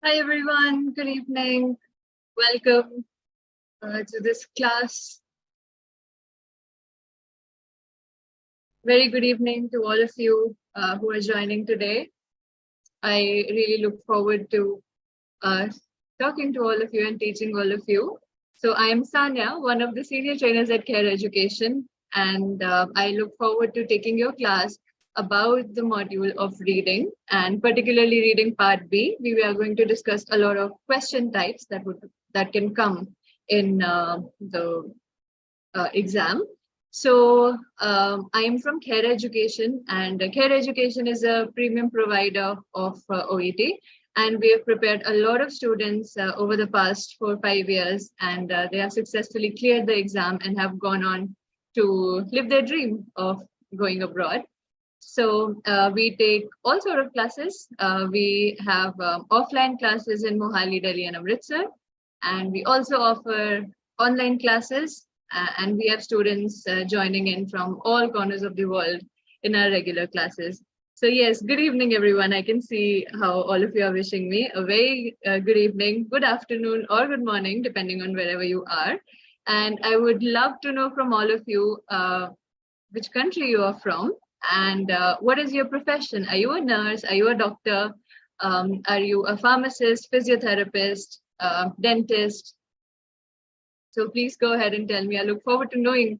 Hi everyone, good evening. Welcome to this class. Very good evening to all of you who are joining today. I really look forward to talking to all of you and teaching all of you. So I am Sanya, one of the senior trainers at Khaira Education, and I look forward to taking your class about the module of reading, and particularly reading part B. We are going to discuss a lot of question types that can come in the exam. So I am from Khaira Education, and Khaira Education is a premium provider of OET, and we have prepared a lot of students over the past 4-5 years, and they have successfully cleared the exam and have gone on to live their dream of going abroad. So we take all sort of classes. We have offline classes in Mohali, Delhi, and Amritsar, and we also offer online classes, and we have students joining in from all corners of the world in our regular classes. So yes, good evening, everyone. I can see how all of you are wishing me a very good evening, good afternoon, or good morning, depending on wherever you are. And I would love to know from all of you which country you are from, and what is your profession? Are you a nurse? Are you a doctor? Are you a pharmacist, physiotherapist, dentist? So please go ahead and tell me. I look forward to knowing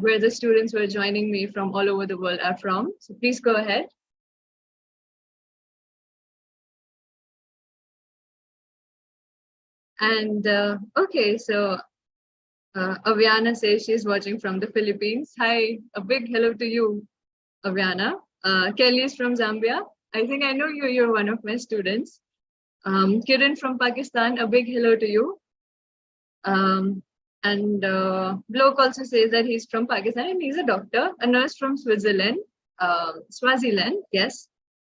where the students who are joining me from all over the world are from. So please go ahead. And okay, so Aviana says she's watching from the Philippines. Hi, a big hello to you, Aviana. Kelly is from Zambia. I think I know you. You're one of my students. Kiran from Pakistan, a big hello to you. And Bloke also says that he's from Pakistan and he's a doctor, a nurse from Switzerland, Swaziland, yes,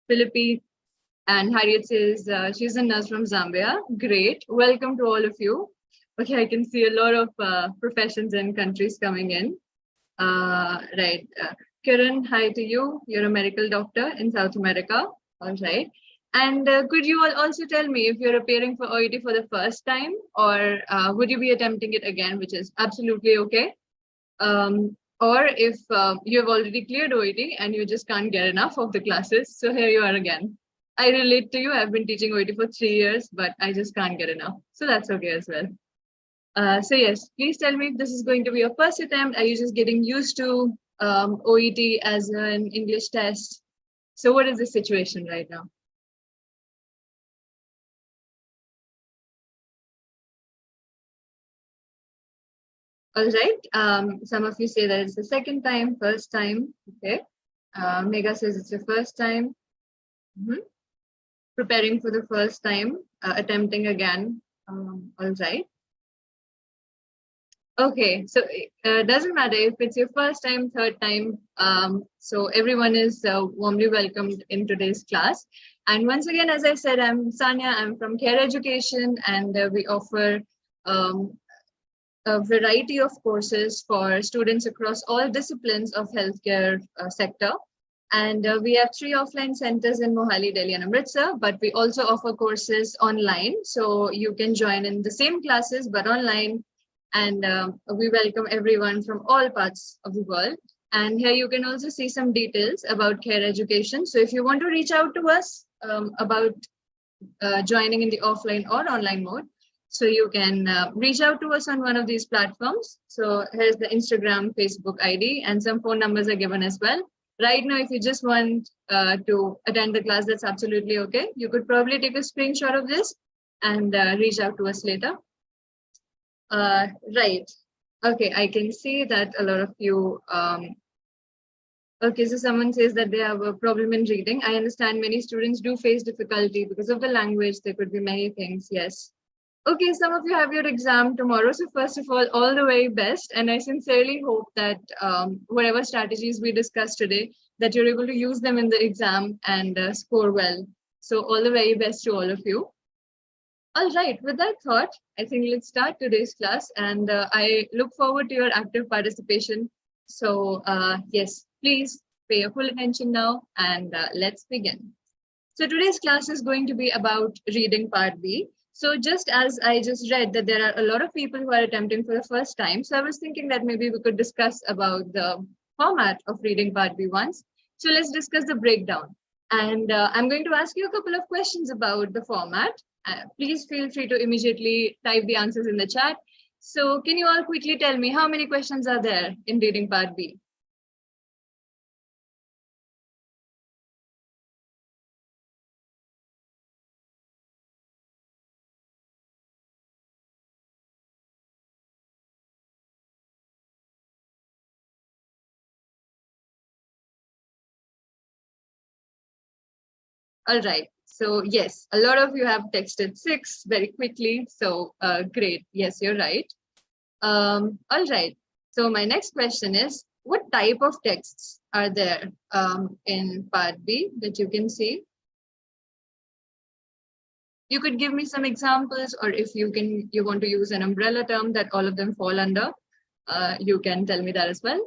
Philippines. And Harriet says she's a nurse from Zambia. Great. Welcome to all of you. Okay, I can see a lot of professions and countries coming in. Right. Kiran, hi to you. You're a medical doctor in South America. All right. And could you all also tell me if you're appearing for OET for the first time, or would you be attempting it again, which is absolutely okay? Or if you have already cleared OET and you just can't get enough of the classes, so here you are again. I relate to you. I've been teaching OET for 3 years, but I just can't get enough. So that's okay as well. So yes, please tell me if this is going to be your first attempt. Are you just getting used to OET as an English test? So what is the situation right now? All right. Some of you say that it's the second time, first time. Okay. Mega says it's your first time. Preparing for the first time, attempting again. All right. Okay, so it doesn't matter if it's your first time, third time. So everyone is warmly welcomed in today's class. And once again, as I said, I'm Sanya. I'm from Khaira Education, and we offer a variety of courses for students across all disciplines of healthcare sector. And we have 3 offline centers in Mohali, Delhi, and Amritsar, but we also offer courses online. So you can join in the same classes, but online. And we welcome everyone from all parts of the world. And here you can also see some details about Khaira Education. So if you want to reach out to us about joining in the offline or online mode, so you can reach out to us on one of these platforms. So here's the Instagram, Facebook ID, and some phone numbers are given as well. Right now, if you just want to attend the class, that's absolutely okay. You could probably take a screenshot of this and reach out to us later. Right. Okay, I can see that a lot of you. Okay, so someone says that they have a problem in reading. I understand many students do face difficulty because of the language. There could be many things. Yes. Okay, some of you have your exam tomorrow. So first of all the very best. And I sincerely hope that whatever strategies we discussed today, that you're able to use them in the exam and score well. So all the very best to all of you. All right, with that thought, I think let's start today's class, and I look forward to your active participation. So yes, please pay your full attention now, and let's begin. So today's class is going to be about reading part B. So just as I just read that there are a lot of people who are attempting for the first time, so I was thinking that maybe we could discuss about the format of reading part B once. So let's discuss the breakdown. And I'm going to ask you a couple of questions about the format. Please feel free to immediately type the answers in the chat. So can you all quickly tell me how many questions are there in reading part B? All right. So yes, a lot of you have texted 6 very quickly. So great. Yes, you're right. All right. So my next question is, what type of texts are there in part B that you can see? You could give me some examples, or if you want to use an umbrella term that all of them fall under, you can tell me that as well.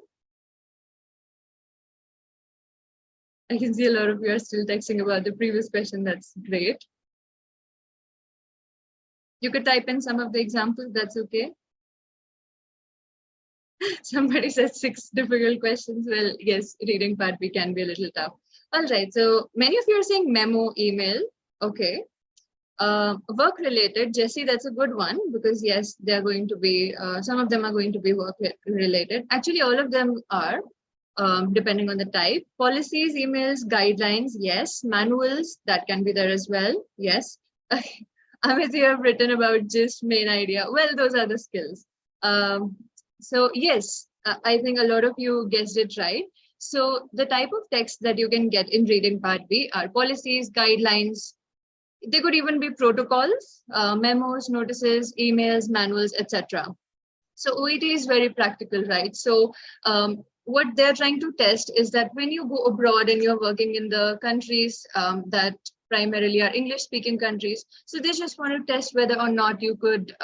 I can see a lot of you are still texting about the previous question. That's great. You could type in some of the examples. That's okay. Somebody said 6 difficult questions. Well, yes, reading part B can be a little tough. All right. So many of you are saying memo, email. Okay. Work related, Jesse, that's a good one because yes, they're going to be, some of them are going to be work related. Actually, all of them are, depending on the type. Policies, emails, guidelines, yes. Manuals, that can be there as well. Yes. Amit, you have written about just main idea. Well, those are the skills. So yes, I think a lot of you guessed it right. So the type of text that you can get in reading part B are policies, guidelines. They could even be protocols, memos, notices, emails, manuals, etc. So OET is very practical, right? So what they're trying to test is that when you go abroad and you're working in the countries that primarily are English-speaking countries, so they just want to test whether or not you could,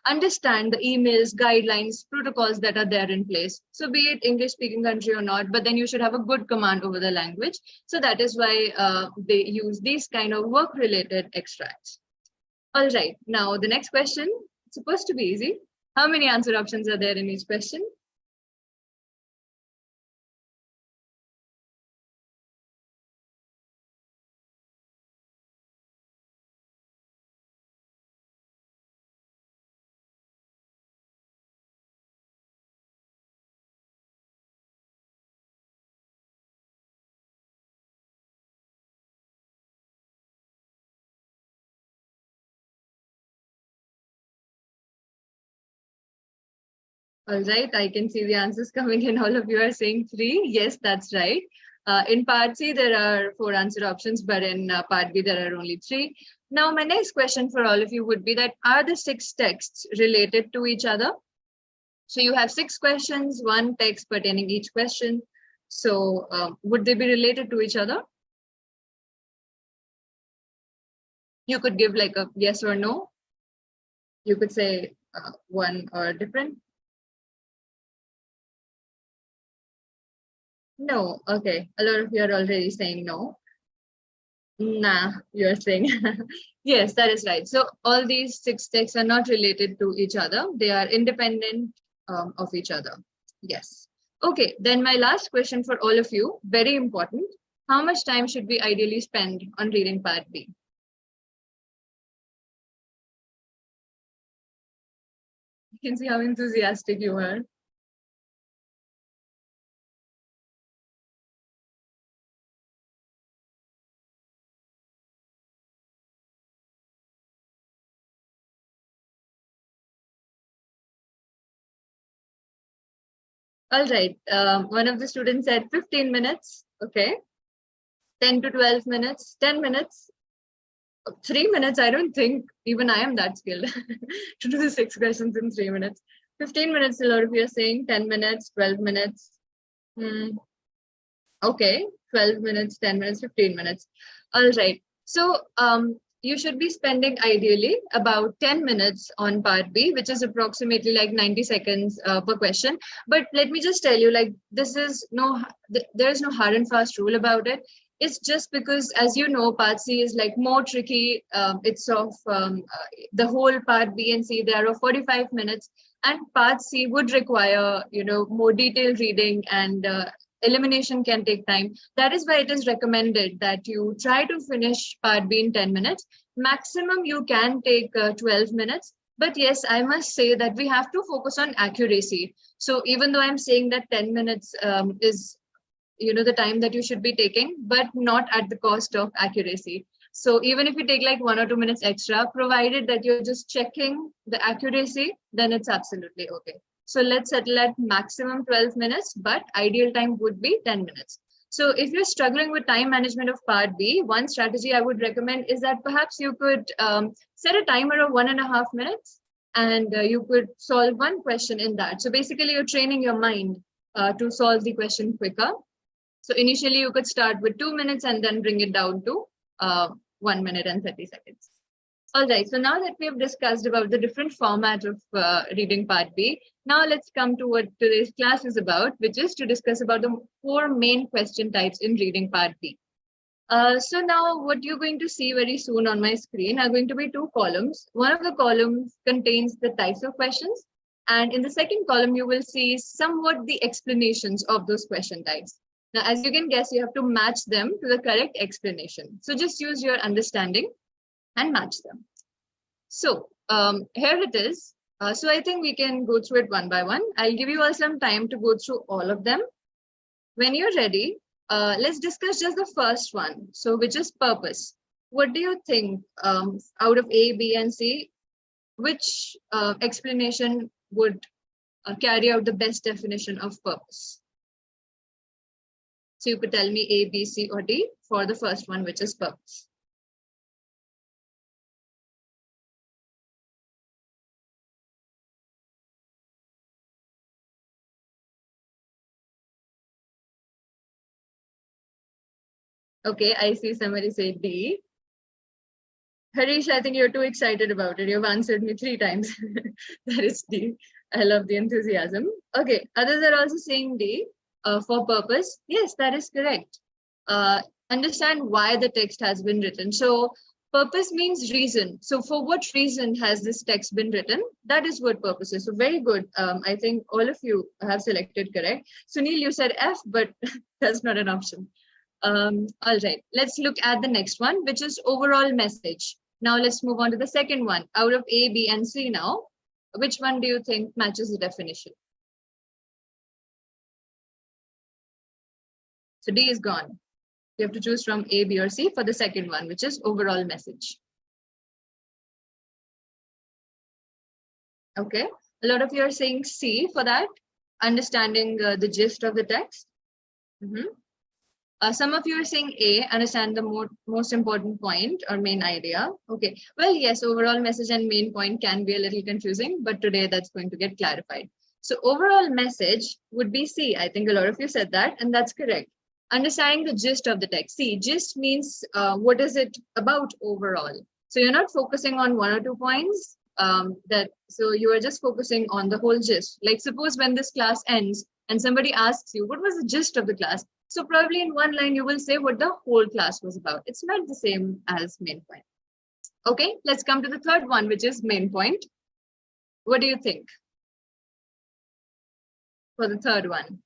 understand the emails, guidelines, protocols that are there in place. So be it English-speaking country or not, but then you should have a good command over the language. So that is why they use these kind of work-related extracts. All right, now the next question, it's supposed to be easy. How many answer options are there in each question? All right, I can see the answers coming in. All of you are saying 3. Yes, that's right. In part C, there are 4 answer options, but in part B, there are only 3. Now, my next question for all of you would be that, are the 6 texts related to each other? So you have 6 questions, 1 text pertaining each question. So would they be related to each other? You could give like a yes or no. You could say one or different. No. Okay. A lot of you are already saying no. Nah, you're saying yes, that is right. So all these 6 texts are not related to each other. They are independent of each other. Yes. Okay, then my last question for all of you, very important. How much time should we ideally spend on reading part B? You can see how enthusiastic you are. All right. One of the students said 15 minutes. Okay. 10 to 12 minutes, 10 minutes, 3 minutes. I don't think even I am that skilled to do the 6 questions in 3 minutes. 15 minutes, a lot of you are saying 10 minutes, 12 minutes. Okay, 12 minutes, 10 minutes, 15 minutes. All right. So you should be spending ideally about 10 minutes on part B, which is approximately like 90 seconds per question. But let me just tell you, like, there is no hard and fast rule about it. It's just because, as you know, Part C is like more tricky. It's of the whole Part B and C. There are 45 minutes, and Part C would require, more detailed reading, and elimination can take time. That is why it is recommended that you try to finish Part B in 10 minutes. Maximum you can take 12 minutes. But yes, I must say that we have to focus on accuracy. So even though I'm saying that 10 minutes is the time that you should be taking, but not at the cost of accuracy. So even if you take like 1 or 2 minutes extra, provided that you're just checking the accuracy, then it's absolutely okay. So let's settle at maximum 12 minutes, but ideal time would be 10 minutes. So if you're struggling with time management of Part B, one strategy I would recommend is that perhaps you could set a timer of 1.5 minutes, and you could solve one question in that. So basically you're training your mind to solve the question quicker. So initially you could start with 2 minutes and then bring it down to 1 minute and 30 seconds. All right, so now that we have discussed about the different format of reading Part B, now let's come to what today's class is about, which is to discuss about the 4 main question types in reading Part B. So now what you're going to see very soon on my screen are going to be 2 columns. One of the columns contains the types of questions, and in the second column, you will see somewhat the explanations of those question types. Now, as you can guess, you have to match them to the correct explanation. So just use your understanding and match them. So here it is. So I think we can go through it one by one. I'll give you all some time to go through all of them. When you're ready, let's discuss just the first one. So which is purpose. What do you think out of A, B, and C, which explanation would carry out the best definition of purpose? So you could tell me A, B, C, or D for the first one, which is purpose. Okay, I see somebody say D. Harish, I think you're too excited about it. You've answered me 3 times. That is D. I love the enthusiasm. Okay, others are also saying D for purpose. Yes, that is correct. Understand why the text has been written. So purpose means reason. So for what reason has this text been written? That is what purpose is. So very good. I think all of you have selected correct. Sunil, you said F, but that's not an option. All right, let's look at the next one, which is overall message. Now let's move on to the second one. Out of A, B, and C now, which one do you think matches the definition? So D is gone. You have to choose from A, B, or C for the second one, which is overall message. Okay, a lot of you are saying C for that, understanding the gist of the text. Some of you are saying A, understand the most important point or main idea. Okay, well, yes, overall message and main point can be a little confusing, but today that's going to get clarified. So overall message would be C. I think a lot of you said that, and that's correct. Understanding the gist of the text. See, gist means what is it about overall. So you're not focusing on 1 or 2 points. So you are just focusing on the whole gist. Like suppose when this class ends and somebody asks you, what was the gist of the class? So probably in one line, you will say what the whole class was about. It's not the same as main point. Okay, let's come to the third one, which is main point. What do you think for the third one?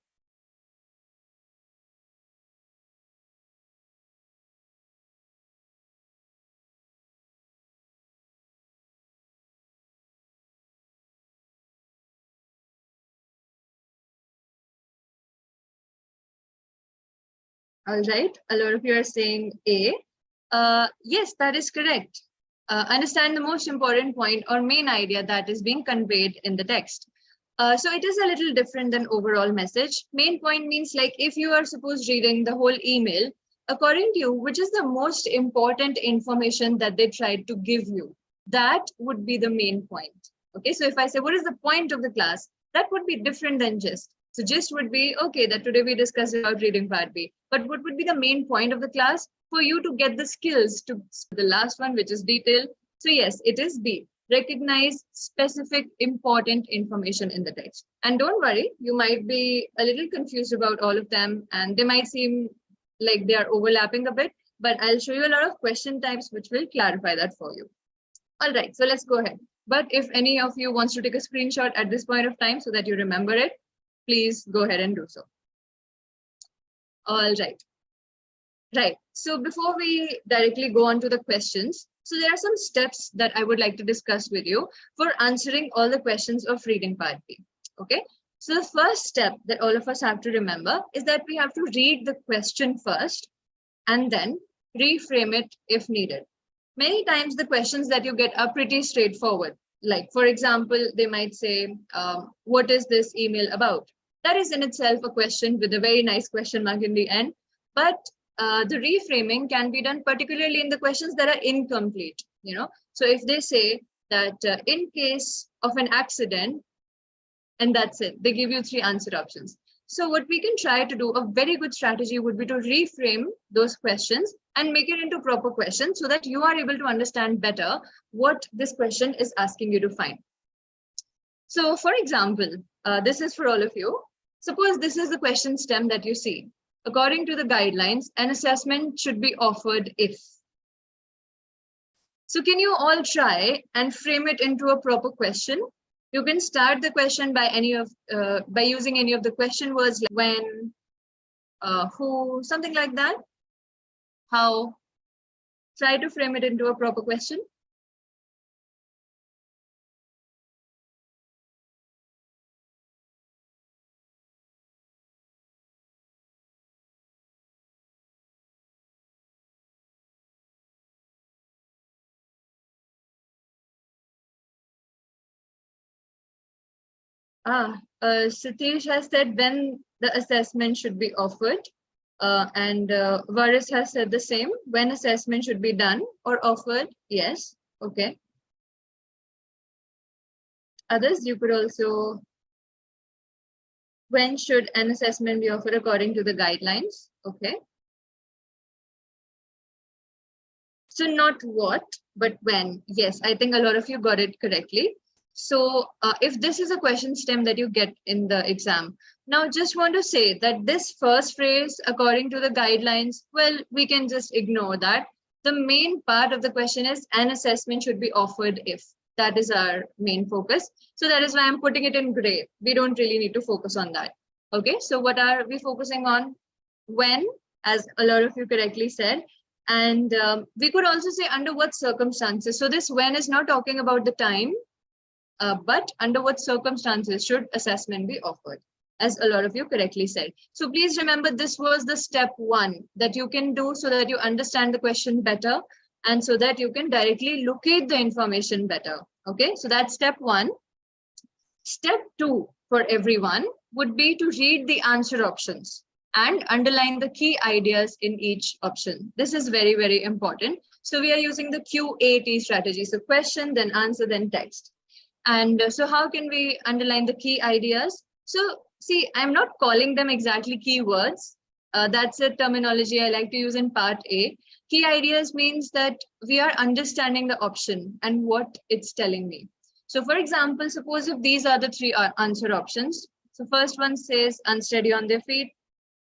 All right, a lot of you are saying A. Yes, that is correct. Understand the most important point or main idea that is being conveyed in the text. So it is a little different than overall message. Main point means like if you are supposed reading the whole email, according to you, which is the most important information that they tried to give you, that would be the main point. Okay, so if I say, what is the point of the class? That would be different than gist. So gist would be, okay, that today we discussed about reading Part B. But what would be the main point of the class? For you to get the skills to the last one, which is detail. So yes, it is B. Recognize specific important information in the text. And don't worry, you might be a little confused about all of them and they might seem like they are overlapping a bit, but I'll show you a lot of question types which will clarify that for you. All right, so let's go ahead. But if any of you wants to take a screenshot at this point of time so that you remember it, please go ahead and do so. All right. Right. So before we directly go on to the questions, so there are some steps that I would like to discuss with you for answering all the questions of reading part B. Okay. So the first step that all of us have to remember is that we have to read the question first and then reframe it if needed. Many times the questions that you get are pretty straightforward. Like, for example, they might say, what is this email about? That is in itself a question with a very nice question mark in the end. But the reframing can be done particularly in the questions that are incomplete. So if they say that in case of an accident, and that's it, they give you 3 answer options. So what we can try to do, a very good strategy would be to reframe those questions and make it into proper questions so that you are able to understand better what this question is asking you to find. So for example, this is for all of you. Suppose this is the question stem that you see. According to the guidelines, an assessment should be offered if. So can you all try and frame it into a proper question? You can start the question by using any of the question words like when, who, something like that. How? Try to frame it into a proper question. Satish has said when the assessment should be offered. And Varis has said the same, when assessment should be done or offered. Yes, okay. Others, you could also, when should an assessment be offered according to the guidelines? Okay. So not what, but when. Yes, I think a lot of you got it correctly. So if this is a question stem that you get in the exam, now just want to say that this first phrase, according to the guidelines, well, we can just ignore that. The main part of the question is an assessment should be offered if. That is our main focus. So that is why I'm putting it in gray. We don't really need to focus on that. Okay, so what are we focusing on? When, as a lot of you correctly said. And we could also say under what circumstances. So this when is not talking about the time, but under what circumstances should assessment be offered, as a lot of you correctly said. So please remember, this was the step 1 that you can do so that you understand the question better and so that you can directly locate the information better. Okay, so that's step 1. Step 2 for everyone would be to read the answer options and underline the key ideas in each option. This is very, very important. So we are using the QAT strategy. So question, then answer, then text. And so how can we underline the key ideas? So see, I'm not calling them exactly keywords. That's a terminology I like to use in part A. Key ideas means that we are understanding the option and what it's telling me. So for example, suppose if these are the 3 answer options. So first one says unsteady on their feet,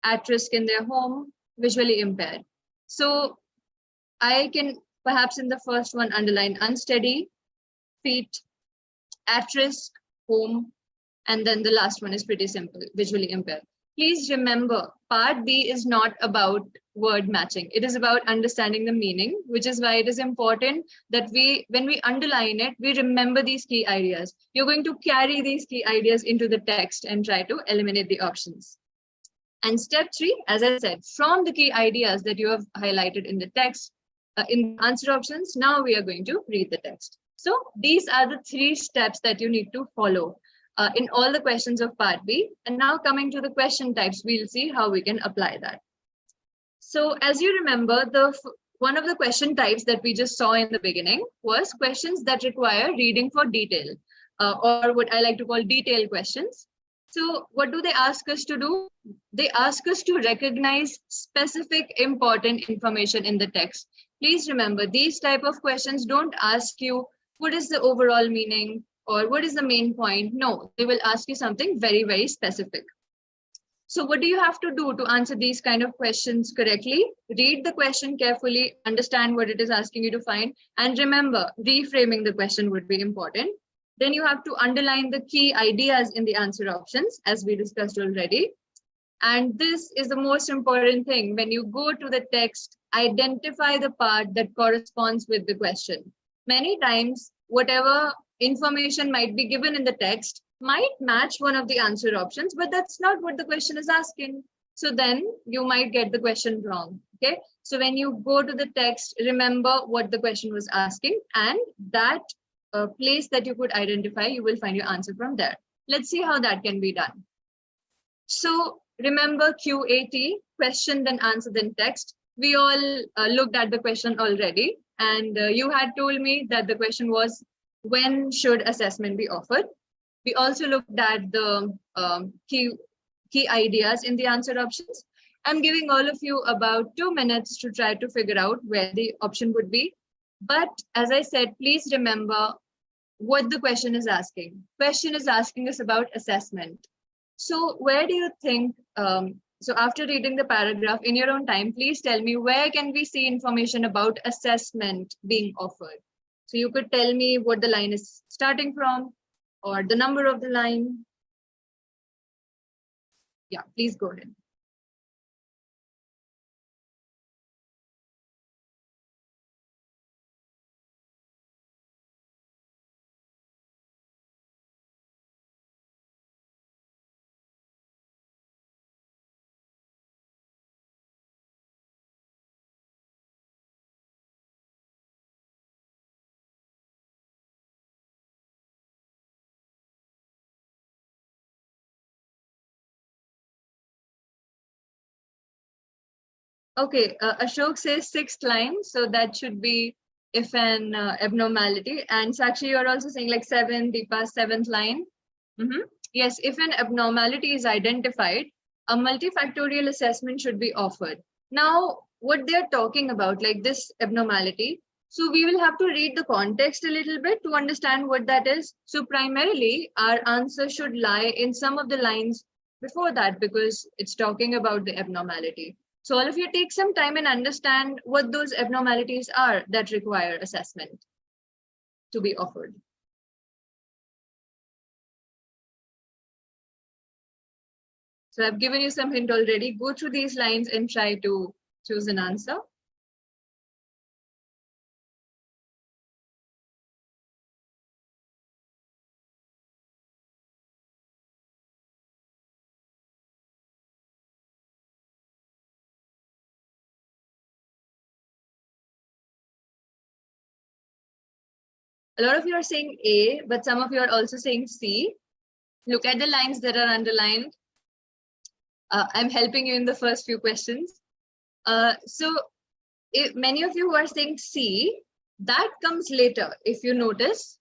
at risk in their home, visually impaired. So I can perhaps in the first one underline unsteady, feet, at risk, home, and then the last one is pretty simple, visually impaired. Please remember, part B is not about word matching. It is about understanding the meaning, which is why it is important that when we underline it, we remember these key ideas. You're going to carry these key ideas into the text and try to eliminate the options. And step 3, as I said, from the key ideas that you have highlighted in the text, in the answer options, now we are going to read the text. So these are the 3 steps that you need to follow in all the questions of part B. And now coming to the question types, we'll see how we can apply that. So as you remember, one of the question types that we just saw in the beginning was questions that require reading for detail, or what I like to call detailed questions. So what do they ask us to do? They ask us to recognize specific important information in the text. Please remember, these type of questions don't ask you what is the overall meaning or what is the main point. No, they will ask you something very, very specific. So what do you have to do to answer these kind of questions correctly? Read the question carefully, understand what it is asking you to find, and remember, reframing the question would be important. Then you have to underline the key ideas in the answer options, as we discussed already. And this is the most important thing. When you go to the text, identify the part that corresponds with the question. Many times, whatever information might be given in the text might match one of the answer options, but that's not what the question is asking. So then you might get the question wrong. Okay. So when you go to the text, remember what the question was asking, and that place that you could identify, you will find your answer from there. Let's see how that can be done. So remember QAT, question then answer then text. We all looked at the question already, and you had told me that the question was, when should assessment be offered? We also looked at the key ideas in the answer options. I'm giving all of you about 2 minutes to try to figure out where the option would be. But as I said, please remember what the question is asking. Question is asking us about assessment. So where do you think, so after reading the paragraph in your own time, please tell me, where can we see information about assessment being offered? So you could tell me what the line is starting from, or the number of the line. Yeah, please go ahead. Okay, Ashok says 6th line, so that should be if an abnormality. And Sakshi, you're also saying like 7, Deepa, 7th line. Yes, if an abnormality is identified, a multifactorial assessment should be offered. Now, what they're talking about, like this abnormality, so we will have to read the context a little bit to understand what that is. So primarily, our answer should lie in some of the lines before that, because it's talking about the abnormality. So all of you take some time and understand what those abnormalities are that require assessment to be offered. So I've given you some hint already. Go through these lines and try to choose an answer. A lot of you are saying A, but some of you are also saying C. Look at the lines that are underlined. I'm helping you in the first few questions. So if many of you who are saying C, that comes later, if you notice.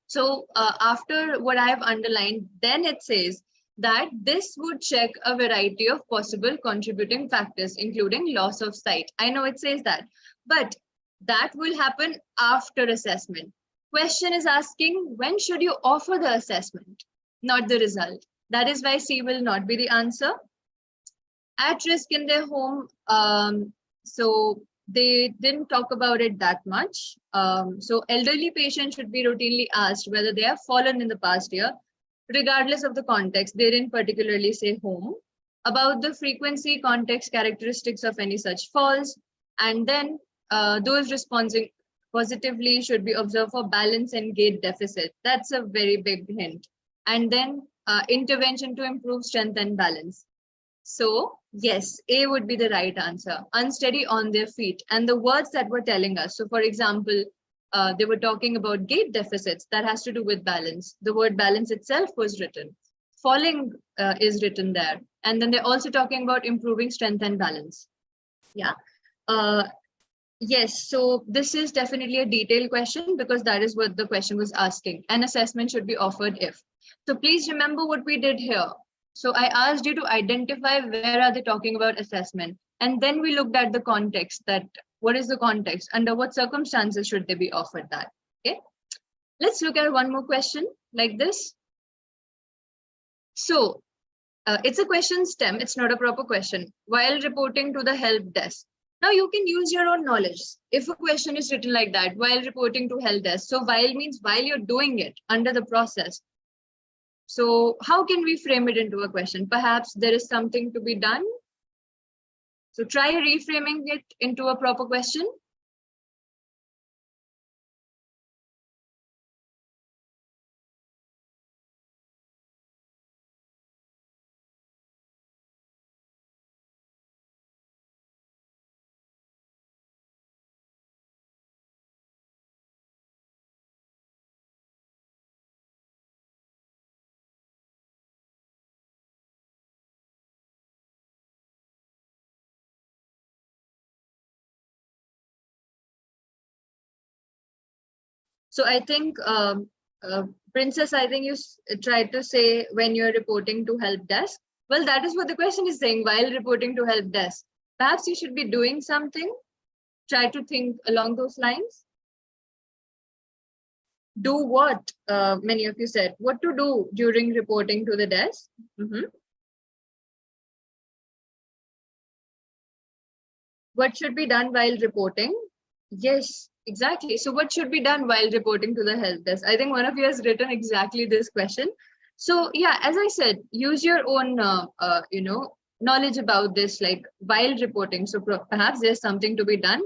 So after what I have underlined, then it says that this would check a variety of possible contributing factors, including loss of sight. I know it says that, but that will happen after assessment. Question is asking, when should you offer the assessment, not the result? That is why C will not be the answer. At risk in their home, so they didn't talk about it that much. So elderly patients should be routinely asked whether they have fallen in the past year, regardless of the context. They didn't particularly say home. About the frequency, context, characteristics of any such falls, and then those responding positively should be observed for balance and gait deficit. That's a very big hint. And then intervention to improve strength and balance. So yes, A would be the right answer. Unsteady on their feet. And the words that were telling us. So for example, they were talking about gait deficits. That has to do with balance. The word balance itself was written. Falling is written there. And then they're also talking about improving strength and balance. Yeah. Yes, so this is definitely a detailed question, because that is what the question was asking. An assessment should be offered if. So please remember what we did here. So I asked you to identify where are they talking about assessment. And then we looked at the context, that what is the context? Under what circumstances should they be offered that? Okay. Let's look at one more question like this. So It's a question stem. It's not a proper question. While reporting to the help desk. Now you can use your own knowledge. If a question is written like that, while reporting to help desk. So while means while you're doing it under the process. So how can we frame it into a question? Perhaps there is something to be done. So try reframing it into a proper question. So I think, Princess, I think you tried to say when you're reporting to help desk. Well, that is what the question is saying, while reporting to help desk. Perhaps you should be doing something. Try to think along those lines. Do what? Many of you said. What to do during reporting to the desk? What should be done while reporting? Yes, exactly. So what should be done while reporting to the help desk? I think one of you has written exactly this question. So yeah, as I said, use your own, knowledge about this, like while reporting. So perhaps there's something to be done.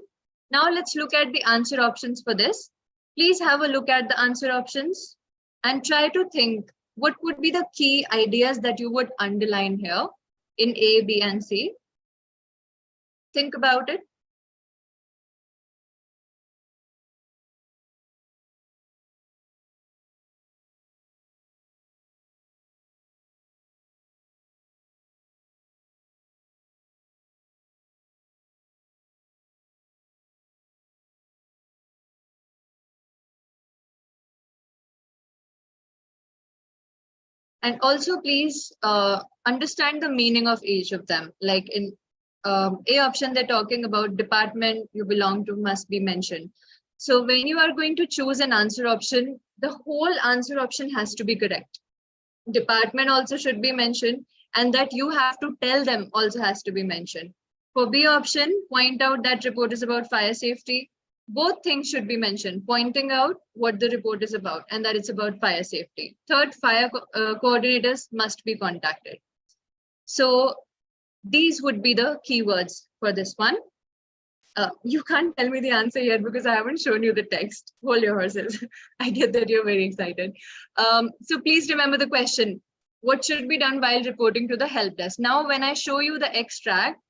Now let's look at the answer options for this. Please have a look at the answer options and try to think what would be the key ideas that you would underline here in A, B, and C. Think about it. And also, please understand the meaning of each of them. Like in A option, they're talking about department you belong to must be mentioned. So when you are going to choose an answer option, the whole answer option has to be correct. Department also should be mentioned, and that you have to tell them also has to be mentioned. For B option, point out that report is about fire safety. Both things should be mentioned, pointing out what the report is about and that it's about fire safety. Third, fire coordinators must be contacted. So these would be the keywords for this one. You can't tell me the answer yet because I haven't shown you the text. Hold your horses. I get that you're very excited. So please remember the question. What should be done while reporting to the help desk? Now, when I show you the extract,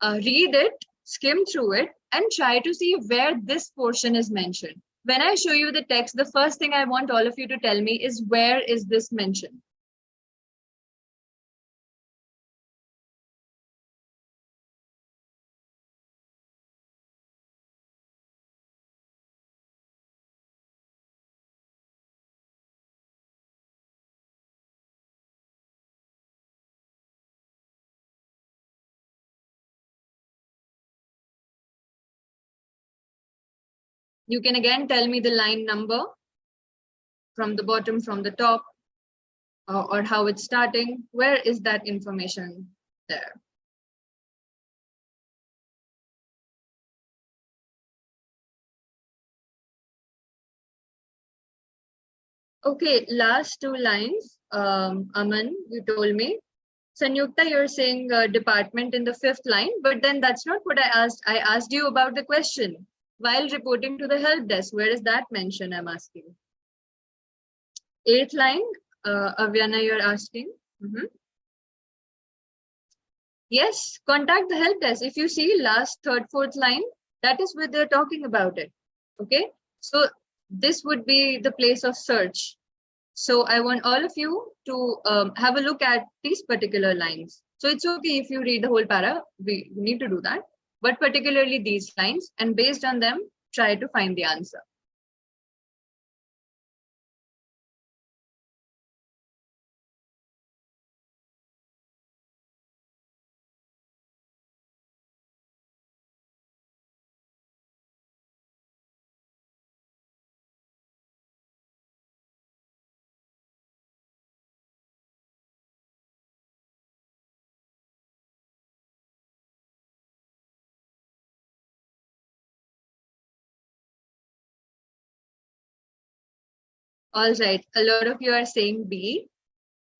read it, skim through it, and try to see where this portion is mentioned. When I show you the text, the first thing I want all of you to tell me is where is this mentioned? You can again tell me the line number from the bottom, from the top, or how it's starting. Where is that information there? Okay, last two lines. Aman, you told me. Sanyukta, you're saying department in the fifth line, but then that's not what I asked. I asked you about the question. While reporting to the help desk, where is that mentioned? I'm asking. Eighth line, Avyana, you're asking. Yes, contact the help desk. If you see last, third, fourth line, that is where they're talking about it. Okay, so this would be the place of search. So I want all of you to have a look at these particular lines. So it's okay if you read the whole para, we need to do that, but particularly these lines, and based on them, try to find the answer. All right. A lot of you are saying B.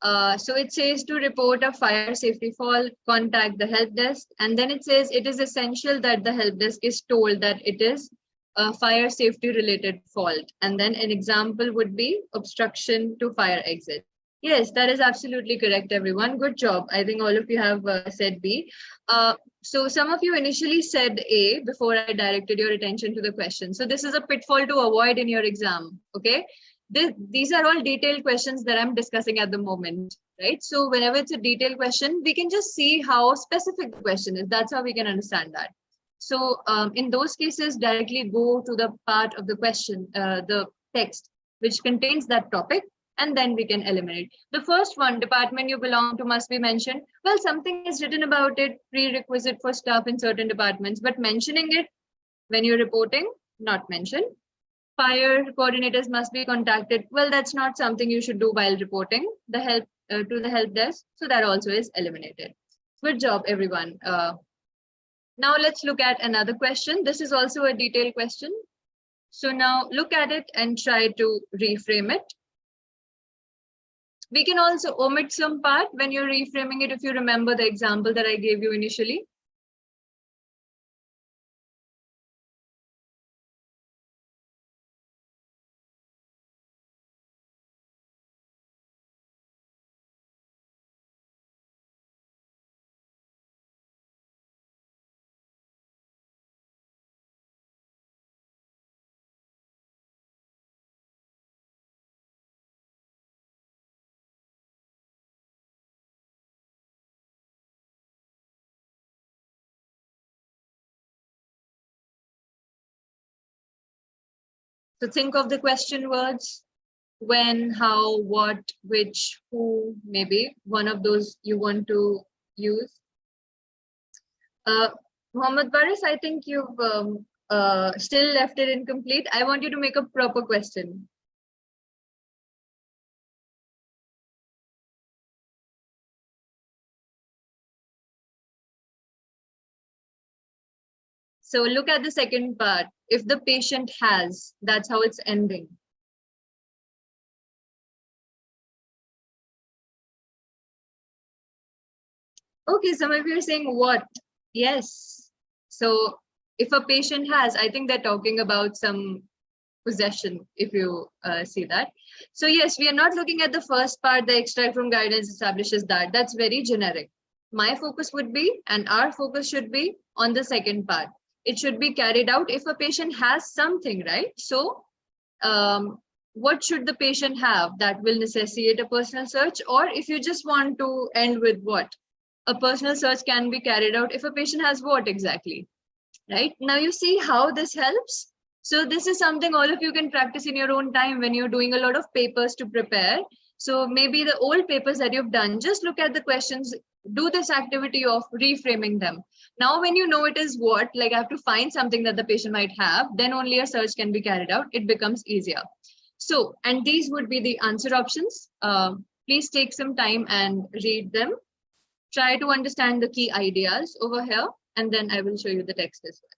So it says to report a fire safety fault, contact the help desk. And then it says it is essential that the help desk is told that it is a fire safety related fault. And then an example would be obstruction to fire exit. Yes, that is absolutely correct, everyone. Good job. I think all of you have said B. So some of you initially said A before I directed your attention to the question. So this is a pitfall to avoid in your exam. Okay. These are all detailed questions that I'm discussing at the moment, right? So whenever it's a detailed question, we can just see how specific the question is. That's how we can understand that. So in those cases, directly go to the part of the question, the text, which contains that topic, and then we can eliminate. The first one, department you belong to must be mentioned. Well, something is written about it, prerequisite for staff in certain departments, but mentioning it when you're reporting, not mentioned. Fire coordinators must be contacted. Well, that's not something you should do while reporting the help to the help desk. So that also is eliminated. Good job, everyone. Now let's look at another question. This is also a detailed question. So now look at it and try to reframe it. We can also omit some part when you're reframing it if you remember the example that I gave you initially. So think of the question words: when, how, what, which, who, maybe one of those you want to use. Mohammed Baris, I think you've still left it incomplete. I want you to make a proper question. So look at the second part. If the patient has, that's how it's ending. Okay, some of you are saying what? Yes. So if a patient has, I think they're talking about some possession, if you see that. So yes, we are not looking at the first part, the extract from guidance establishes that. That's very generic. My focus would be, and our focus should be on the second part. It should be carried out if a patient has something, right? So what should the patient have that will necessitate a personal search? Or if you just want to end with what? A personal search can be carried out if a patient has what exactly? Right? Now you see how this helps. So this is something all of you can practice in your own time when you're doing a lot of papers to prepare. So maybe the old papers that you've done, just look at the questions, do this activity of reframing them. Now, when you know it is what, like I have to find something that the patient might have, then only a search can be carried out. It becomes easier. So, and these would be the answer options. Please take some time and read them. Try to understand the key ideas over here, and then I will show you the text as well.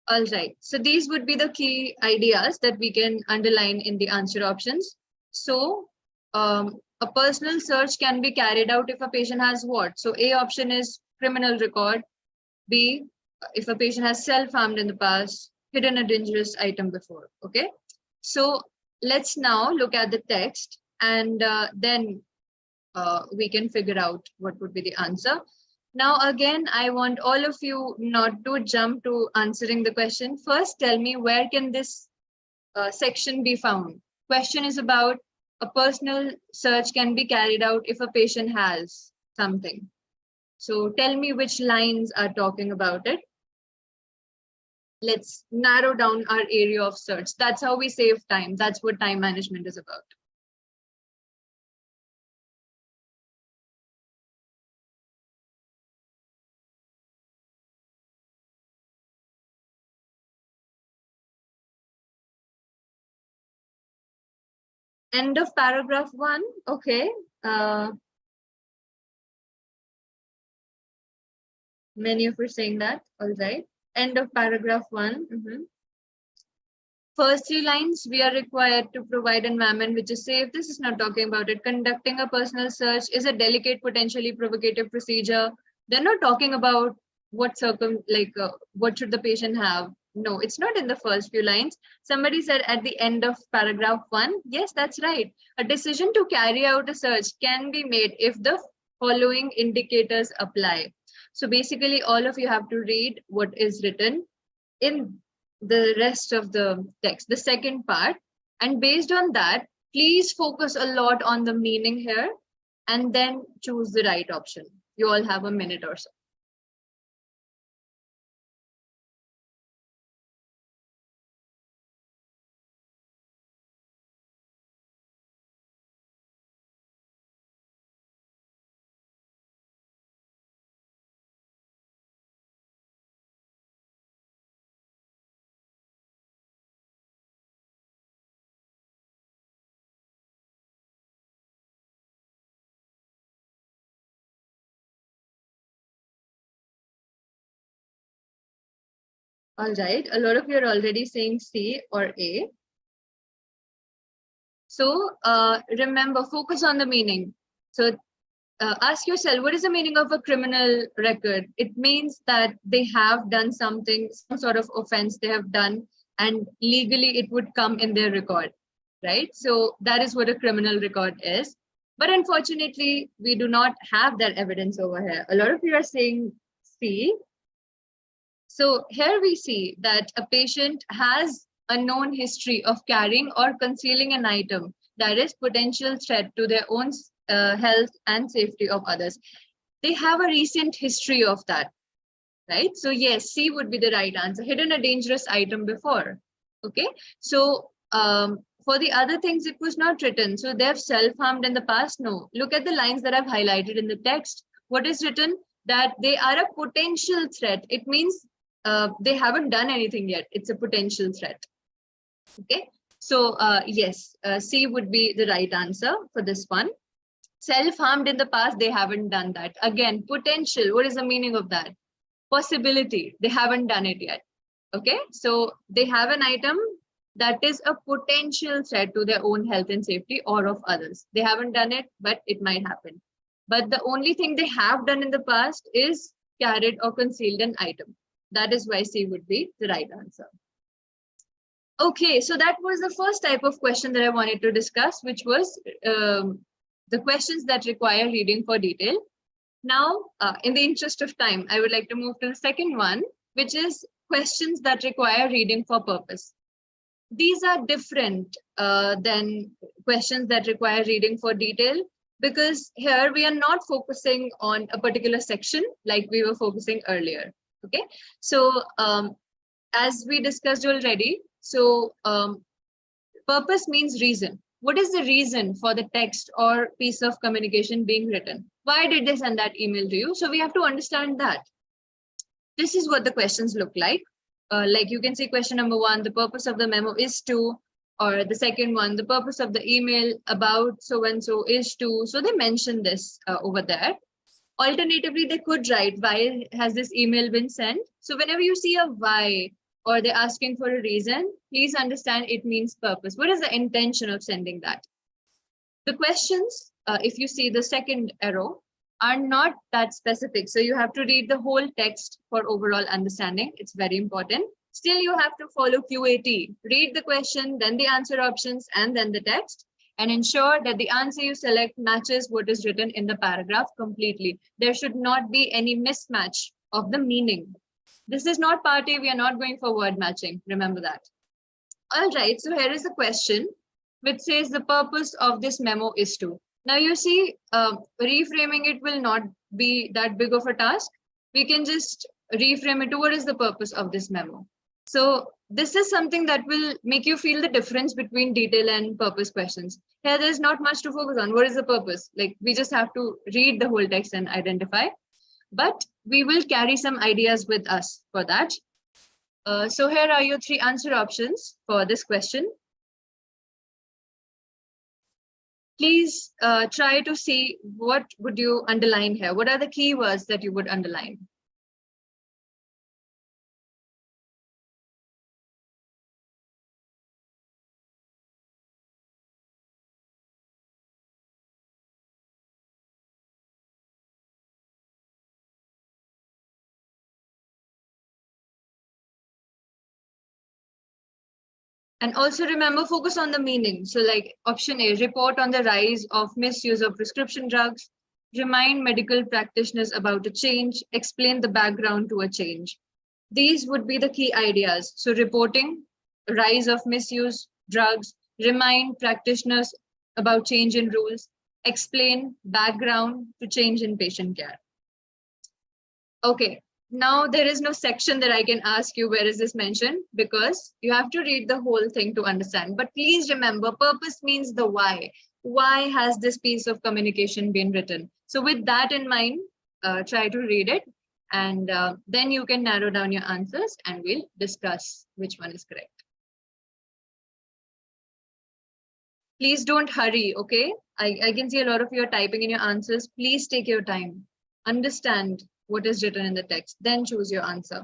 All right, so these would be the key ideas that we can underline in the answer options. So a personal search can be carried out if a patient has what? So A option is criminal record. B, if a patient has self-harmed in the past, hidden a dangerous item before, okay? So let's now look at the text and then we can figure out what would be the answer. Now, again, I want all of you not to jump to answering the question. First, tell me where can this section be found? Question is about a personal search can be carried out if a patient has something. So tell me which lines are talking about it. Let's narrow down our area of search. That's how we save time. That's what time management is about. End of paragraph 1. Okay. Many of you are saying that. All right. End of paragraph 1. First 3 lines, we are required to provide an environment which is safe. This is not talking about it. Conducting a personal search is a delicate, potentially provocative procedure. They're not talking about what what should the patient have. No, it's not in the first few lines. Somebody said at the end of paragraph 1. Yes, that's right. A decision to carry out a search can be made if the following indicators apply. So basically, all of you have to read what is written in the rest of the text, the second part. And based on that, please focus a lot on the meaning here and then choose the right option. You all have a minute or so. All right, a lot of you are already saying C or A. So remember, focus on the meaning. So ask yourself, what is the meaning of a criminal record? It means that they have done something, some sort of offense they have done, and legally it would come in their record, right? So that is what a criminal record is. But unfortunately, we do not have that evidence over here. A lot of you are saying C. So here we see that a patient has a known history of carrying or concealing an item that is potential threat to their own health and safety of others. They have a recent history of that, right? So yes, C would be the right answer. Hidden a dangerous item before. Okay, so for the other things, it was not written. So they've self-harmed in the past. No, look at the lines that I've highlighted in the text. What is written? That they are a potential threat. It means they haven't done anything yet. It's a potential threat. Okay, so yes, C would be the right answer for this one. Self-harmed in the past, they haven't done that. Again, potential, what is the meaning of that? Possibility, they haven't done it yet. Okay, so they have an item that is a potential threat to their own health and safety or of others. They haven't done it, but it might happen. But the only thing they have done in the past is carried or concealed an item. That is why C would be the right answer. Okay, so that was the first type of question that I wanted to discuss, which was the questions that require reading for detail. Now, in the interest of time, I would like to move to the second one, which is questions that require reading for purpose. These are different than questions that require reading for detail, because here we are not focusing on a particular section like we were focusing earlier. Okay, so as we discussed already, so purpose means reason. What is the reason for the text or piece of communication being written? Why did they send that email to you? So we have to understand that. This is what the questions look like. Like you can see question number 1, the purpose of the memo is to, or the second one, the purpose of the email about so-and-so is to. So they mention this over there. Alternatively, they could write, why has this email been sent? So whenever you see a why, or they're asking for a reason, please understand it means purpose. What is the intention of sending that? The questions, if you see the second arrow, are not that specific. So you have to read the whole text for overall understanding. It's very important. Still, you have to follow QAT. Read the question, then the answer options, and then the text, and ensure that the answer you select matches what is written in the paragraph completely. There should not be any mismatch of the meaning. This is not part A. We are not going for word matching. Remember that. All right. So here is the question, which says the purpose of this memo is to. Now you see, reframing it will not be that big of a task. We can just reframe it to what is the purpose of this memo. So this is something that will make you feel the difference between detail and purpose questions. Here there's not much to focus on. What is the purpose? Like we just have to read the whole text and identify. But we will carry some ideas with us for that. So here are your 3 answer options for this question. Please try to see what would you underline here. What are the keywords that you would underline? And also remember, focus on the meaning. So like option A, report on the rise of misuse of prescription drugs, remind medical practitioners about a change, explain the background to a change. These would be the key ideas. So reporting, rise of misuse, drugs, remind practitioners about change in rules, explain background to change in patient care. Okay, now there is no section that I can ask you where is this mentioned, because you have to read the whole thing to understand. But please remember, purpose means the why. Why has this piece of communication been written? So with that in mind, try to read it, and then you can narrow down your answers and we'll discuss which one is correct. Please don't hurry, okay? I can see a lot of you are typing in your answers. Please take your time. Understand what is written in the text, then choose your answer.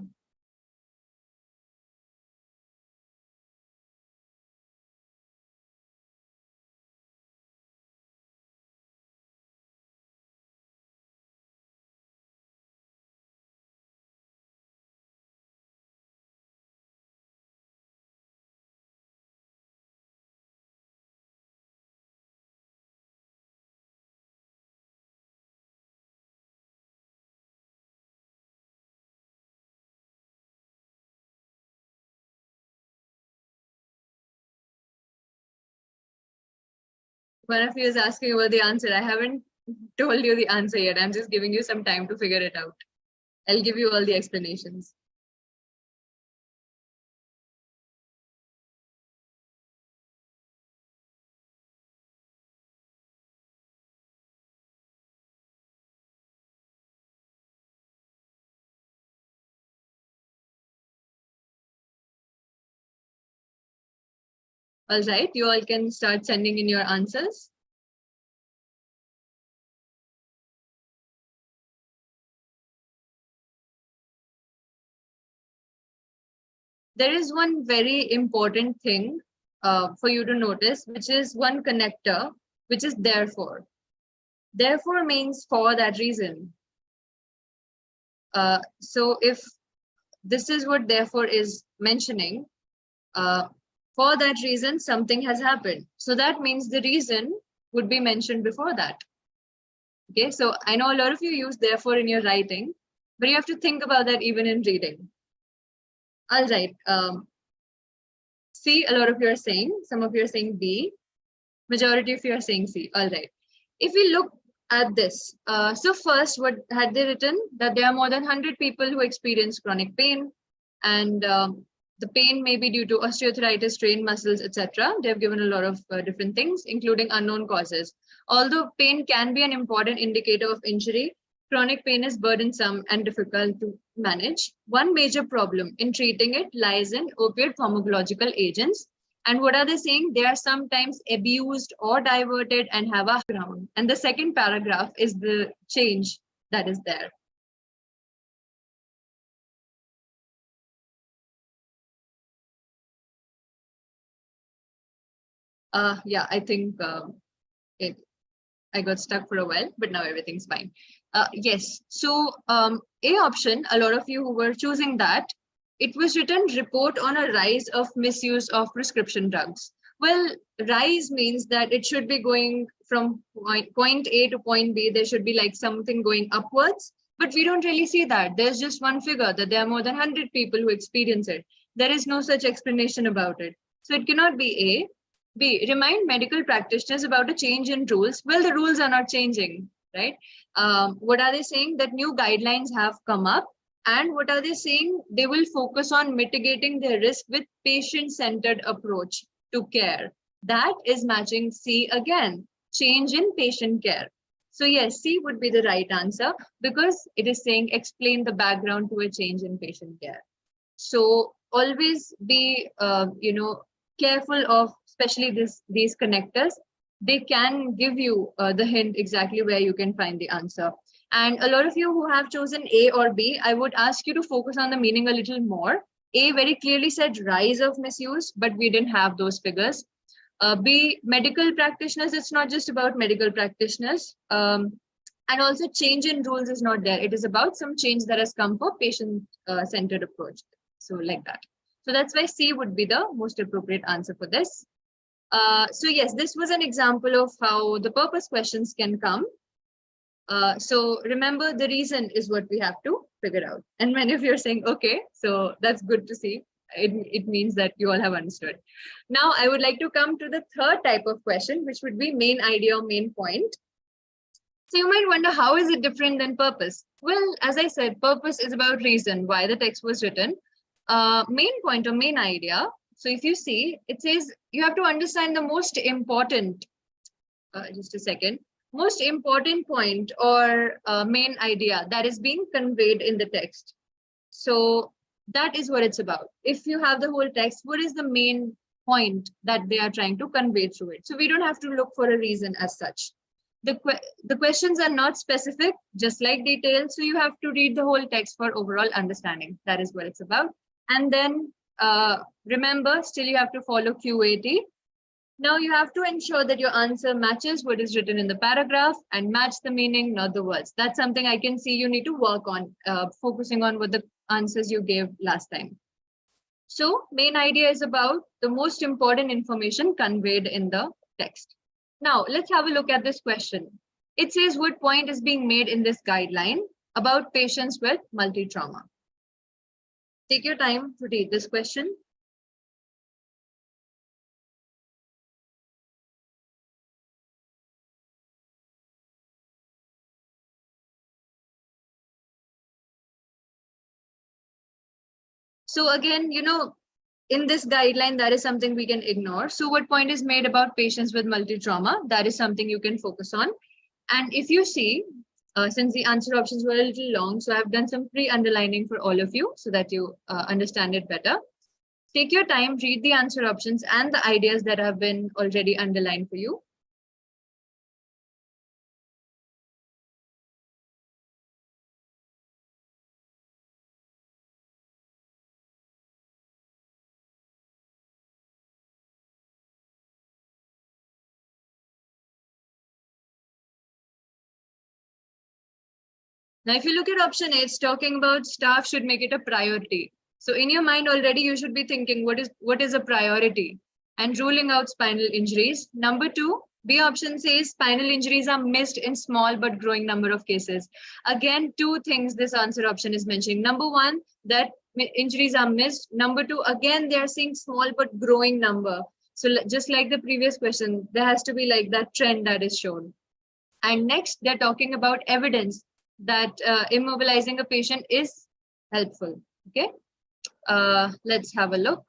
One of you is asking about the answer. I haven't told you the answer yet. I'm just giving you some time to figure it out. I'll give you all the explanations. All right, you all can start sending in your answers. There is one very important thing for you to notice, which is one connector, which is therefore. Therefore means for that reason. So if this is what therefore is mentioning, for that reason, something has happened. So that means the reason would be mentioned before that. Okay, so I know a lot of you use therefore in your writing, but you have to think about that even in reading. All right. C, a lot of you are saying, some of you are saying B, majority of you are saying C. All right. If we look at this, so first, what had they written? That there are more than 100 people who experience chronic pain, and the pain may be due to osteoarthritis, strained muscles, etc. They've given a lot of different things, including unknown causes. Although pain can be an important indicator of injury, chronic pain is burdensome and difficult to manage. One major problem in treating it lies in opiate pharmacological agents. And what are they saying? They are sometimes abused or diverted and have a ground. And the second paragraph is the change that is there. Yeah, I think I got stuck for a while, but now everything's fine. Yes, so A option, a lot of you who were choosing that, it was written report on a rise of misuse of prescription drugs. Well, rise means that it should be going from point A to point B. There should be like something going upwards, but we don't really see that. There's just one figure that there are more than 100 people who experience it. There is no such explanation about it. So it cannot be A. B, remind medical practitioners about a change in rules. Well, the rules are not changing, right? What are they saying? That new guidelines have come up. And what are they saying? They will focus on mitigating the risk with patient-centered approach to care. That is matching C again, change in patient care. So yes, C would be the right answer because it is saying explain the background to a change in patient care. So always be, careful of especially these connectors. they can give you the hint exactly where you can find the answer. And a lot of you who have chosen A or B, I would ask you to focus on the meaning a little more. A very clearly said rise of misuse, but we didn't have those figures. B, medical practitioners, it's not just about medical practitioners. And also change in rules is not there. It is about some change that has come for patient-centered approach. So like that. So that's why C would be the most appropriate answer for this. So yes, this was an example of how the purpose questions can come. So remember, the reason is what we have to figure out. And many of you are saying, okay, so that's good to see. It means that you all have understood. Now, I would like to come to the third type of question, which would be main idea or main point. So you might wonder, how is it different than purpose? Well, as I said, purpose is about reason, why the text was written. Main point or main idea. So if you see, it says you have to understand the most important, just a second, most important point or main idea that is being conveyed in the text. So that is what it's about. If you have the whole text, what is the main point that they are trying to convey through it? So we don't have to look for a reason as such. The questions are not specific, just like details. So you have to read the whole text for overall understanding. That is what it's about. And then remember, still you have to follow QAT. Now you have to ensure that your answer matches what is written in the paragraph and match the meaning, not the words. That's something I can see you need to work on, focusing on what the answers you gave last time. So main idea is about the most important information conveyed in the text. Now let's have a look at this question. It says what point is being made in this guideline about patients with multi-trauma. Take your time to read this question. So again, in this guideline, that is something we can ignore. So what point is made about patients with multi-trauma? That is something you can focus on. And if you see, since the answer options were a little long, so I've done some pre-underlining for all of you so that you understand it better. Take your time, read the answer options and the ideas that have been already underlined for you. Now, if you look at option A, it's talking about staff should make it a priority. So in your mind already, you should be thinking, what is a priority? And ruling out spinal injuries. Number 2, B option says spinal injuries are missed in small but growing number of cases. Again, 2 things this answer option is mentioning. Number 1, that injuries are missed. Number 2, again, they are seeing small but growing number. So just like the previous question, there has to be like that trend that is shown. And next, they're talking about evidence that immobilizing a patient is helpful. Okay, let's have a look.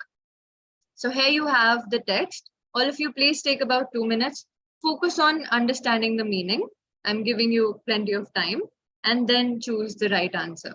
So here you have the text. All of you, please take about 2 minutes. Focus on understanding the meaning. I'm giving you plenty of time, and then choose the right answer.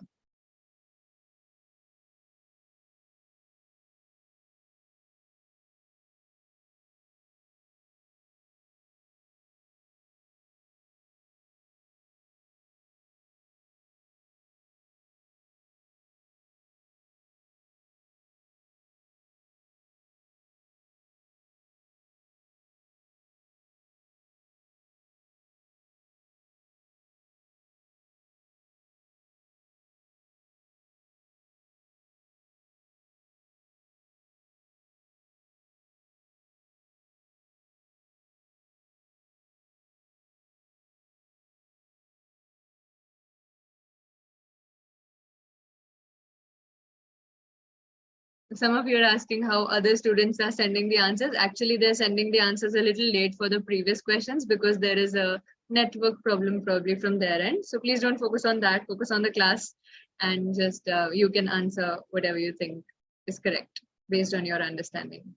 Some of you are asking how other students are sending the answers. Actually, they're sending the answers a little late for the previous questions because there is a network problem probably from their end. So please don't focus on that. Focus on the class and just you can answer whatever you think is correct based on your understanding.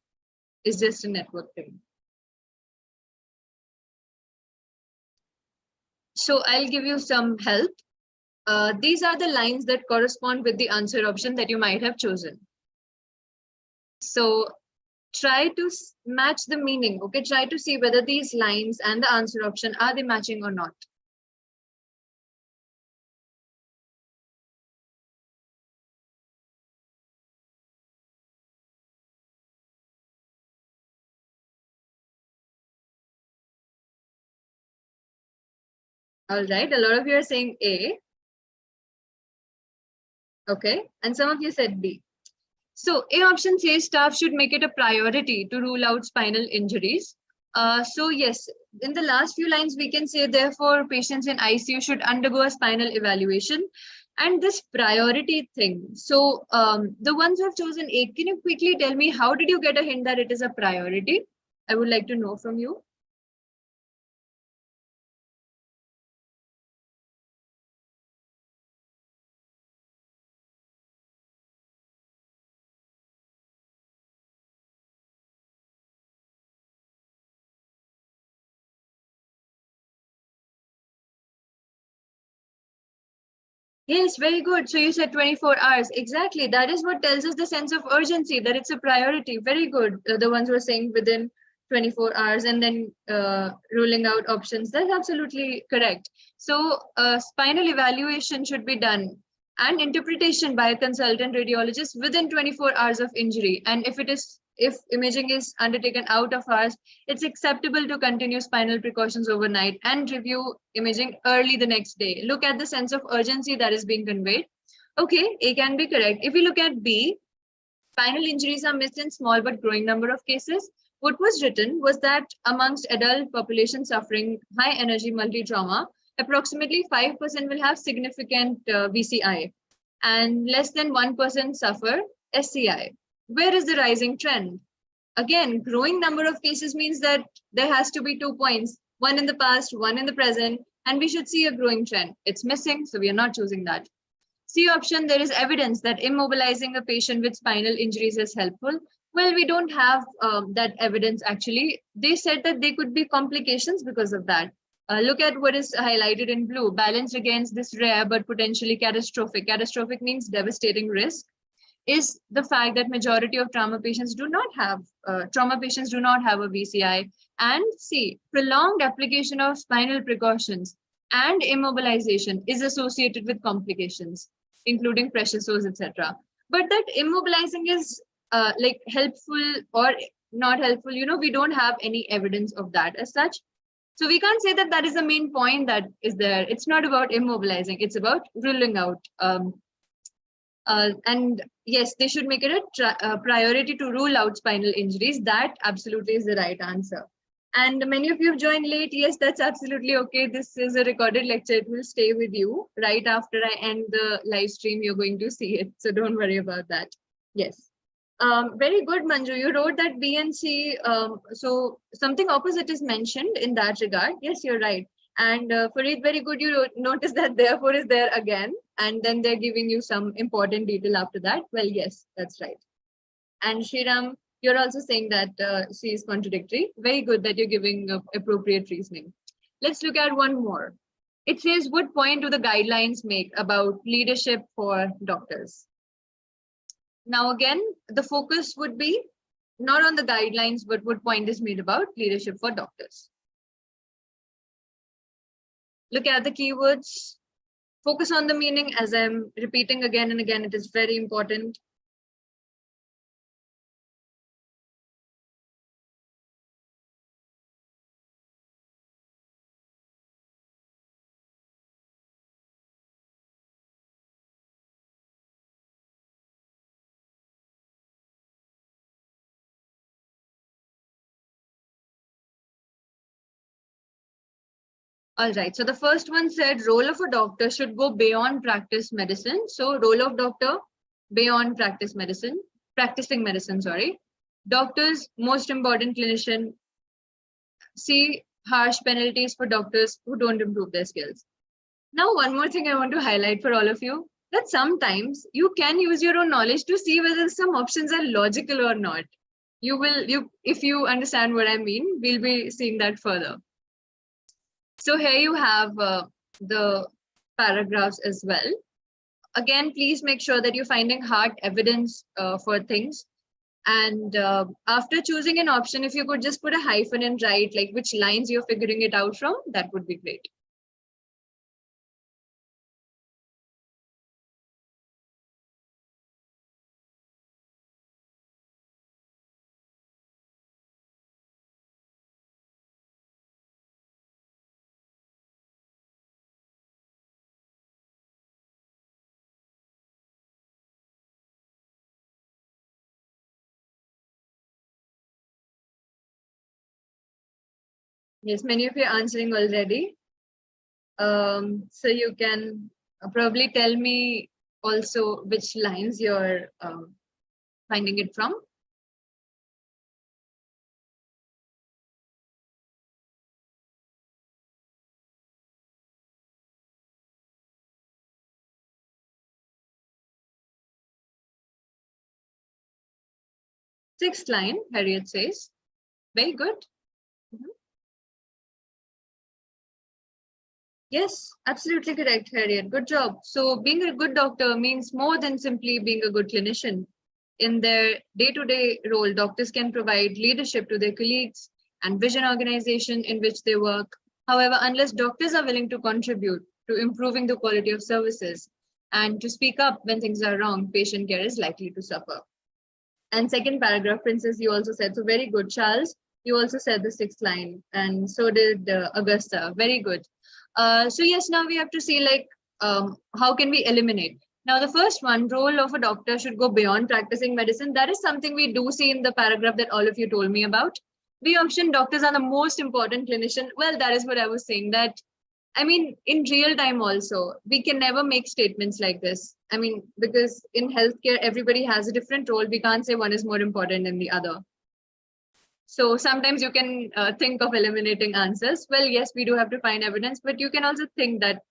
It's just a network thing. So I'll give you some help. These are the lines that correspond with the answer option that you might have chosen. So try to match the meaning. Okay, try to see whether these lines and the answer option, are they matching or not? All right, a lot of you are saying A. Okay, and some of you said B. So A option says staff should make it a priority to rule out spinal injuries. So yes, in the last few lines, we can say, therefore, patients in ICU should undergo a spinal evaluation. And this priority thing. So the ones who have chosen A, can you quickly tell me, how did you get a hint that it is a priority? I would like to know from you. Yes, very good. So you said 24 hours. Exactly. That is what tells us the sense of urgency, that it's a priority. Very good. The ones who are saying within 24 hours and then ruling out options. That's absolutely correct. So spinal evaluation should be done and interpretation by a consultant radiologist within 24 hours of injury. And if imaging is undertaken out of hours, it's acceptable to continue spinal precautions overnight and review imaging early the next day. Look at the sense of urgency that is being conveyed. Okay, A can be correct. If we look at B, spinal injuries are missed in small but growing number of cases. What was written was that amongst adult population suffering high energy multi-trauma, approximately 5% will have significant VCI and less than 1% suffer SCI. Where is the rising trend? Again, growing number of cases means that there has to be 2 points, one in the past, one in the present, and we should see a growing trend. It's missing, so we are not choosing that. C option, there is evidence that immobilizing a patient with spinal injuries is helpful. Well, we don't have that evidence actually. They said that there could be complications because of that. Look at what is highlighted in blue, balanced against this rare but potentially catastrophic. Catastrophic means devastating risk, is the fact that majority of trauma patients do not have a VCI. And C, prolonged application of spinal precautions and immobilization is associated with complications, including pressure sores, etc. But that immobilizing is like helpful or not helpful, we don't have any evidence of that as such. So we can't say that that is the main point that is there. It's not about immobilizing, it's about ruling out. And yes, they should make it a priority to rule out spinal injuries. That absolutely is the right answer. And many of you have joined late. Yes, that's absolutely okay. This is a recorded lecture. It will stay with you. Right after I end the live stream, you're going to see it. So don't worry about that. Yes. Very good, Manju. You wrote that B and C. So something opposite is mentioned in that regard. Yes, you're right. And Farid, very good. You notice that therefore is there again. And then they're giving you some important detail after that. Well, yes, that's right. And Shriram, you're also saying that C is contradictory. Very good that you're giving appropriate reasoning. Let's look at one more. It says, what point do the guidelines make about leadership for doctors? Now, again, the focus would be not on the guidelines, but what point is made about leadership for doctors. Look at the keywords. Focus on the meaning, as I'm repeating again and again, it is very important. All right, so the first one said role of a doctor should go beyond practice medicine. So role of doctor beyond practicing medicine, sorry. Doctors, most important clinician. See harsh penalties for doctors who don't improve their skills. Now, one more thing I want to highlight for all of you, that sometimes you can use your own knowledge to see whether some options are logical or not. If you understand what I mean, we'll be seeing that further. So here you have the paragraphs as well. Again, please make sure that you're finding hard evidence for things. And after choosing an option, if you could just put a hyphen and write like which lines you're figuring it out from, that would be great. Yes, many of you are answering already. So you can probably tell me also which lines you're finding it from. Sixth line, Harriet says. Very good. Mhm. Yes, absolutely correct, Harriet. Good job. So being a good doctor means more than simply being a good clinician. In their day-to-day role, doctors can provide leadership to their colleagues and vision organization in which they work. However, unless doctors are willing to contribute to improving the quality of services and to speak up when things are wrong, patient care is likely to suffer. And second paragraph, Princess, you also said, so very good. Charles, you also said the sixth line, and so did Augusta. Very good. So yes, now we have to see like how can we eliminate. Now the first one, role of a doctor should go beyond practicing medicine. That is something we do see in the paragraph that all of you told me about. We option doctors are the most important clinician. Well, that is what I was saying, that I mean, in real time also, we can never make statements like this. I mean, because in healthcare, everybody has a different role. We can't say one is more important than the other. So sometimes you can think of eliminating answers. Well, yes, we do have to find evidence, but you can also think that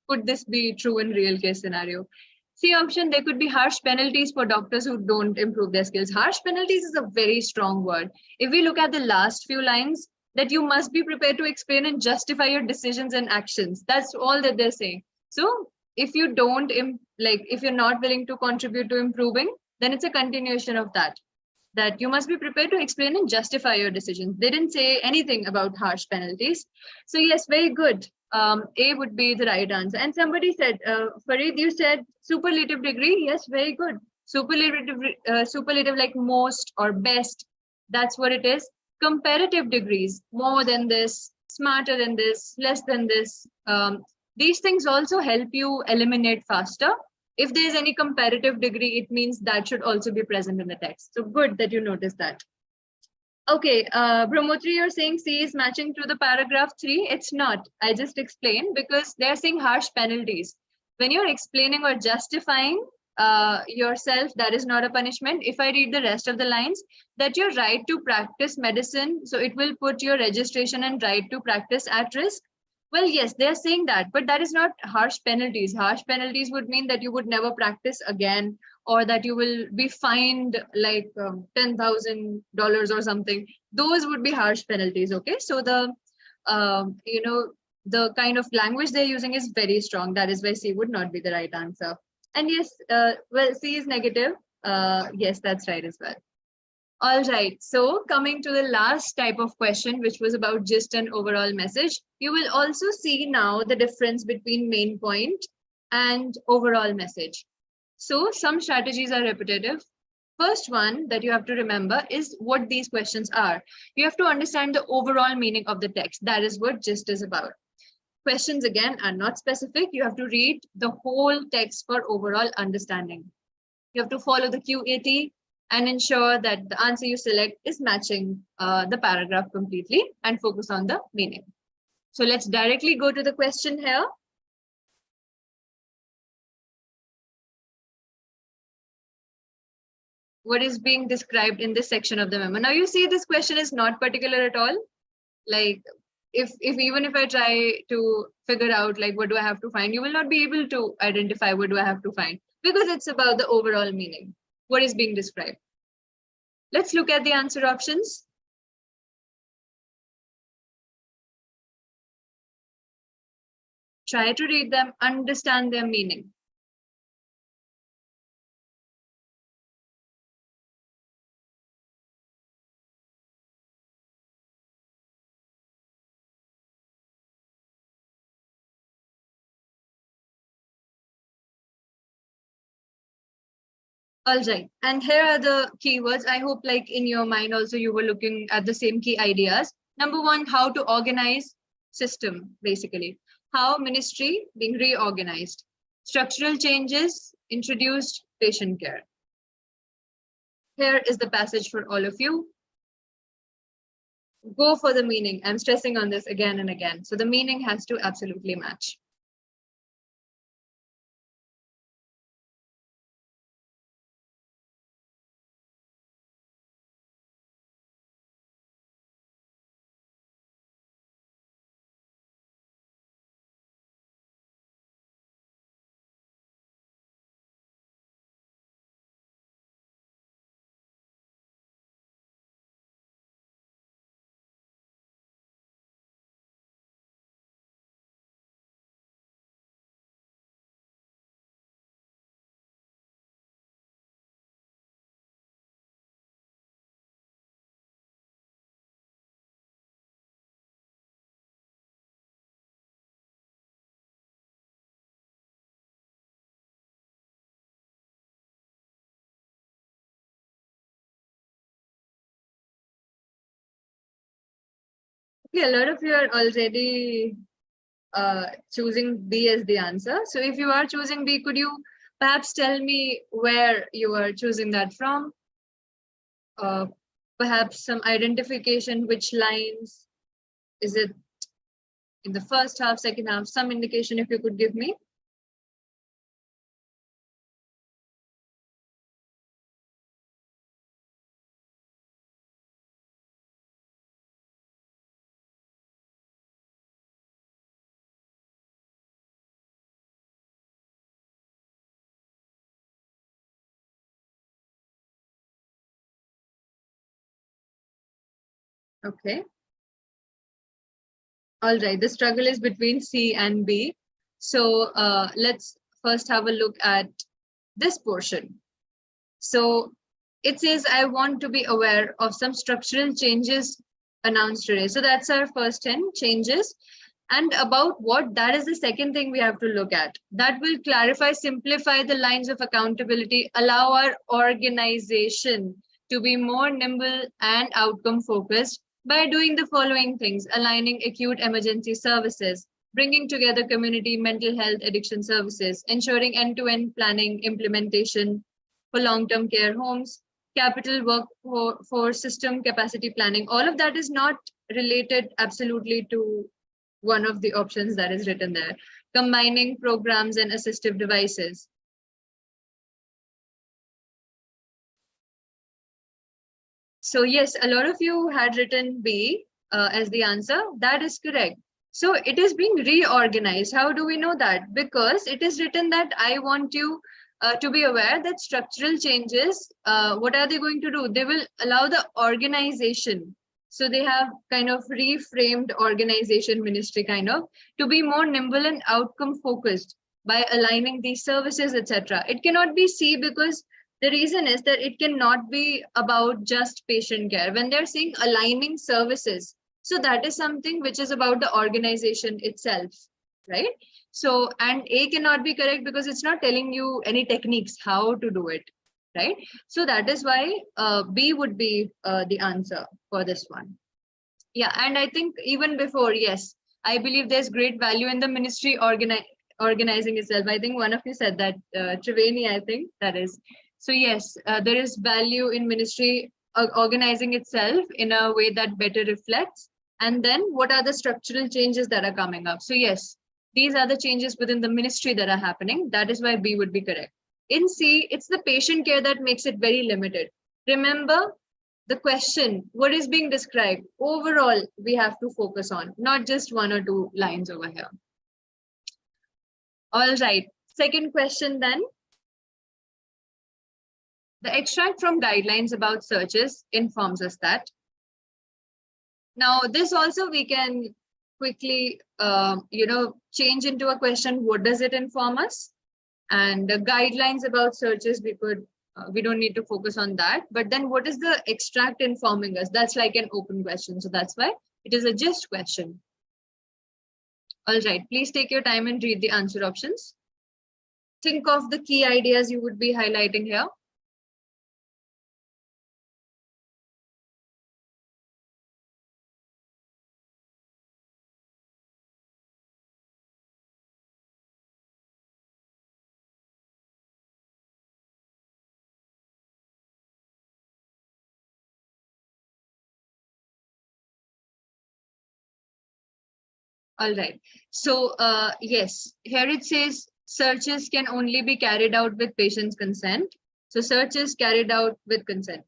could this be true in real case scenario? C option, there could be harsh penalties for doctors who don't improve their skills. Harsh penalties is a very strong word. If we look at the last few lines, that you must be prepared to explain and justify your decisions and actions. That's all that they're saying. So if you don't, if you're not willing to contribute to improving, then it's a continuation of that, that you must be prepared to explain and justify your decisions. They didn't say anything about harsh penalties. So yes, very good. A would be the right answer. And somebody said, Farid, you said superlative degree. Yes, very good. Superlative like most or best. That's what it is. Comparative degrees, more than this, smarter than this, less than this. These things also help you eliminate faster. If there's any comparative degree, it means that should also be present in the text. So good that you noticed that. Okay, Brahmotri, you're saying C is matching to the paragraph 3. It's not. I just explained because they're saying harsh penalties. When you're explaining or justifying yourself, that is not a punishment. If I read the rest of the lines, that your right to practice medicine, so it will put your registration and right to practice at risk. Well, yes, they're saying that, but that is not harsh penalties. Harsh penalties would mean that you would never practice again, or that you will be fined like $10,000 or something. Those would be harsh penalties. Okay, so the the kind of language they're using is very strong. That is why C would not be the right answer. And yes, well, C is negative. Yes, that's right as well. All right, so coming to the last type of question, which was about just an overall message, you will also see now the difference between main point and overall message. So some strategies are repetitive. First one that you have to remember is what these questions are. You have to understand the overall meaning of the text. That is what gist is about. Questions again are not specific. You have to read the whole text for overall understanding. You have to follow the QAT and ensure that the answer you select is matching the paragraph completely and focus on the meaning. So let's directly go to the question here. What is being described in this section of the memo? Now you see this question is not particular at all. Like if even if I try to figure out like what do I have to find, you will not be able to identify what do I have to find, because it's about the overall meaning, what is being described. Let's look at the answer options. Try to read them, understand their meaning. All right. And here are the keywords. I hope like in your mind also you were looking at the same key ideas. Number one, how to organize system, basically. How ministry being reorganized. Structural changes introduced patient care. Here is the passage for all of you. Go for the meaning. I'm stressing on this again and again. So the meaning has to absolutely match. Okay, a lot of you are already choosing B as the answer. So if you are choosing B, could you perhaps tell me where you are choosing that from? Uh, Perhaps some identification, which lines? Is it in the first half, second half? Some indication if you could give me. Okay. All right. The struggle is between C and B. So let's first have a look at this portion. So it says, I want to be aware of some structural changes announced today. So that's our first 10 changes. And about what, that is the second thing we have to look at. That will clarify, simplify the lines of accountability, allow our organization to be more nimble and outcome focused by doing the following things: aligning acute emergency services, bringing together community mental health addiction services, ensuring end-to-end planning implementation for long-term care homes, capital work for system capacity planning. All of that is not related absolutely to one of the options that is written there. Combining programs and assistive devices. So yes, a lot of you had written B as the answer. That is correct. So it is being reorganized. How do we know that? Because it is written that I want you to be aware that structural changes, what are they going to do? They will allow the organization. So they have kind of reframed organization ministry kind of to be more nimble and outcome focused by aligning these services, etc. It cannot be C because the reason is that it cannot be about just patient care. When they're saying aligning services, so that is something which is about the organization itself, right? So, and A cannot be correct because it's not telling you any techniques how to do it, right? So that is why B would be the answer for this one. Yeah, and I think even before, yes, I believe there's great value in the ministry organizing itself. I think one of you said that, Triveni, I think that is. So yes, there is value in ministry organizing itself in a way that better reflects. And then what are the structural changes that are coming up? So yes, these are the changes within the ministry that are happening. That is why B would be correct. In C, it's the patient care that makes it very limited. Remember, the question, what is being described, overall, we have to focus on, not just one or two lines over here. All right, second question then. The extract from guidelines about searches informs us that. Now, this also we can quickly, change into a question, what does it inform us? And the guidelines about searches, we don't need to focus on that. But then what is the extract informing us? That's like an open question. So that's why it is a just question. All right, please take your time and read the answer options. Think of the key ideas you would be highlighting here. All right. So yes, here it says searches can only be carried out with patient's consent. So search is carried out with consent.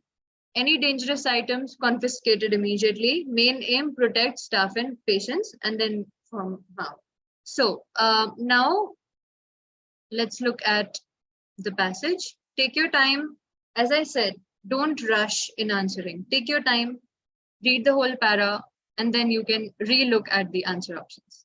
Any dangerous items confiscated immediately. Main aim protect staff and patients, and then from harm. So now let's look at the passage. Take your time. As I said, don't rush in answering. Take your time, read the whole para, and then you can re-look at the answer options.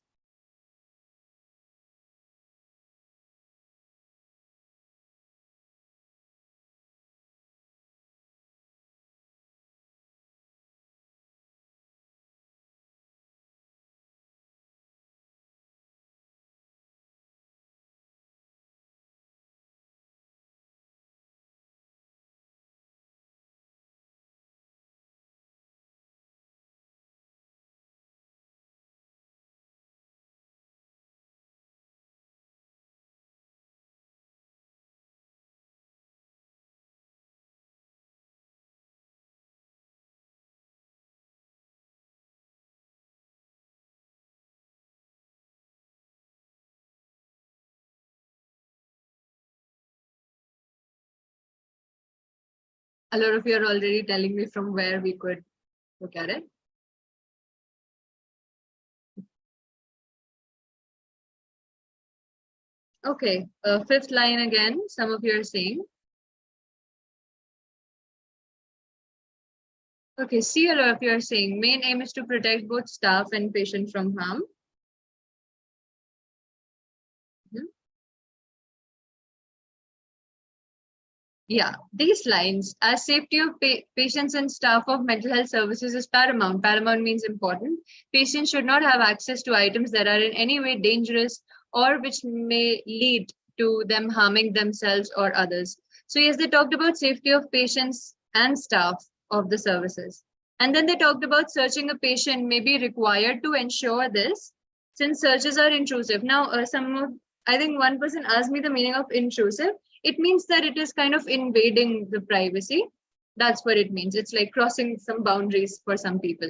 A lot of you are already telling me from where we could look at it. Okay, fifth line again, some of you are saying. Okay, see, a lot of you are saying main aim is to protect both staff and patient from harm. Yeah, these lines, as safety of patients and staff of mental health services is paramount. Paramount means important. Patients should not have access to items that are in any way dangerous or which may lead to them harming themselves or others. So yes, they talked about safety of patients and staff of the services. And then they talked about searching a patient may be required to ensure this, since searches are intrusive. Now, I think one person asked me the meaning of intrusive. It means that it is kind of invading the privacy. That's what it means. It's like crossing some boundaries for some people.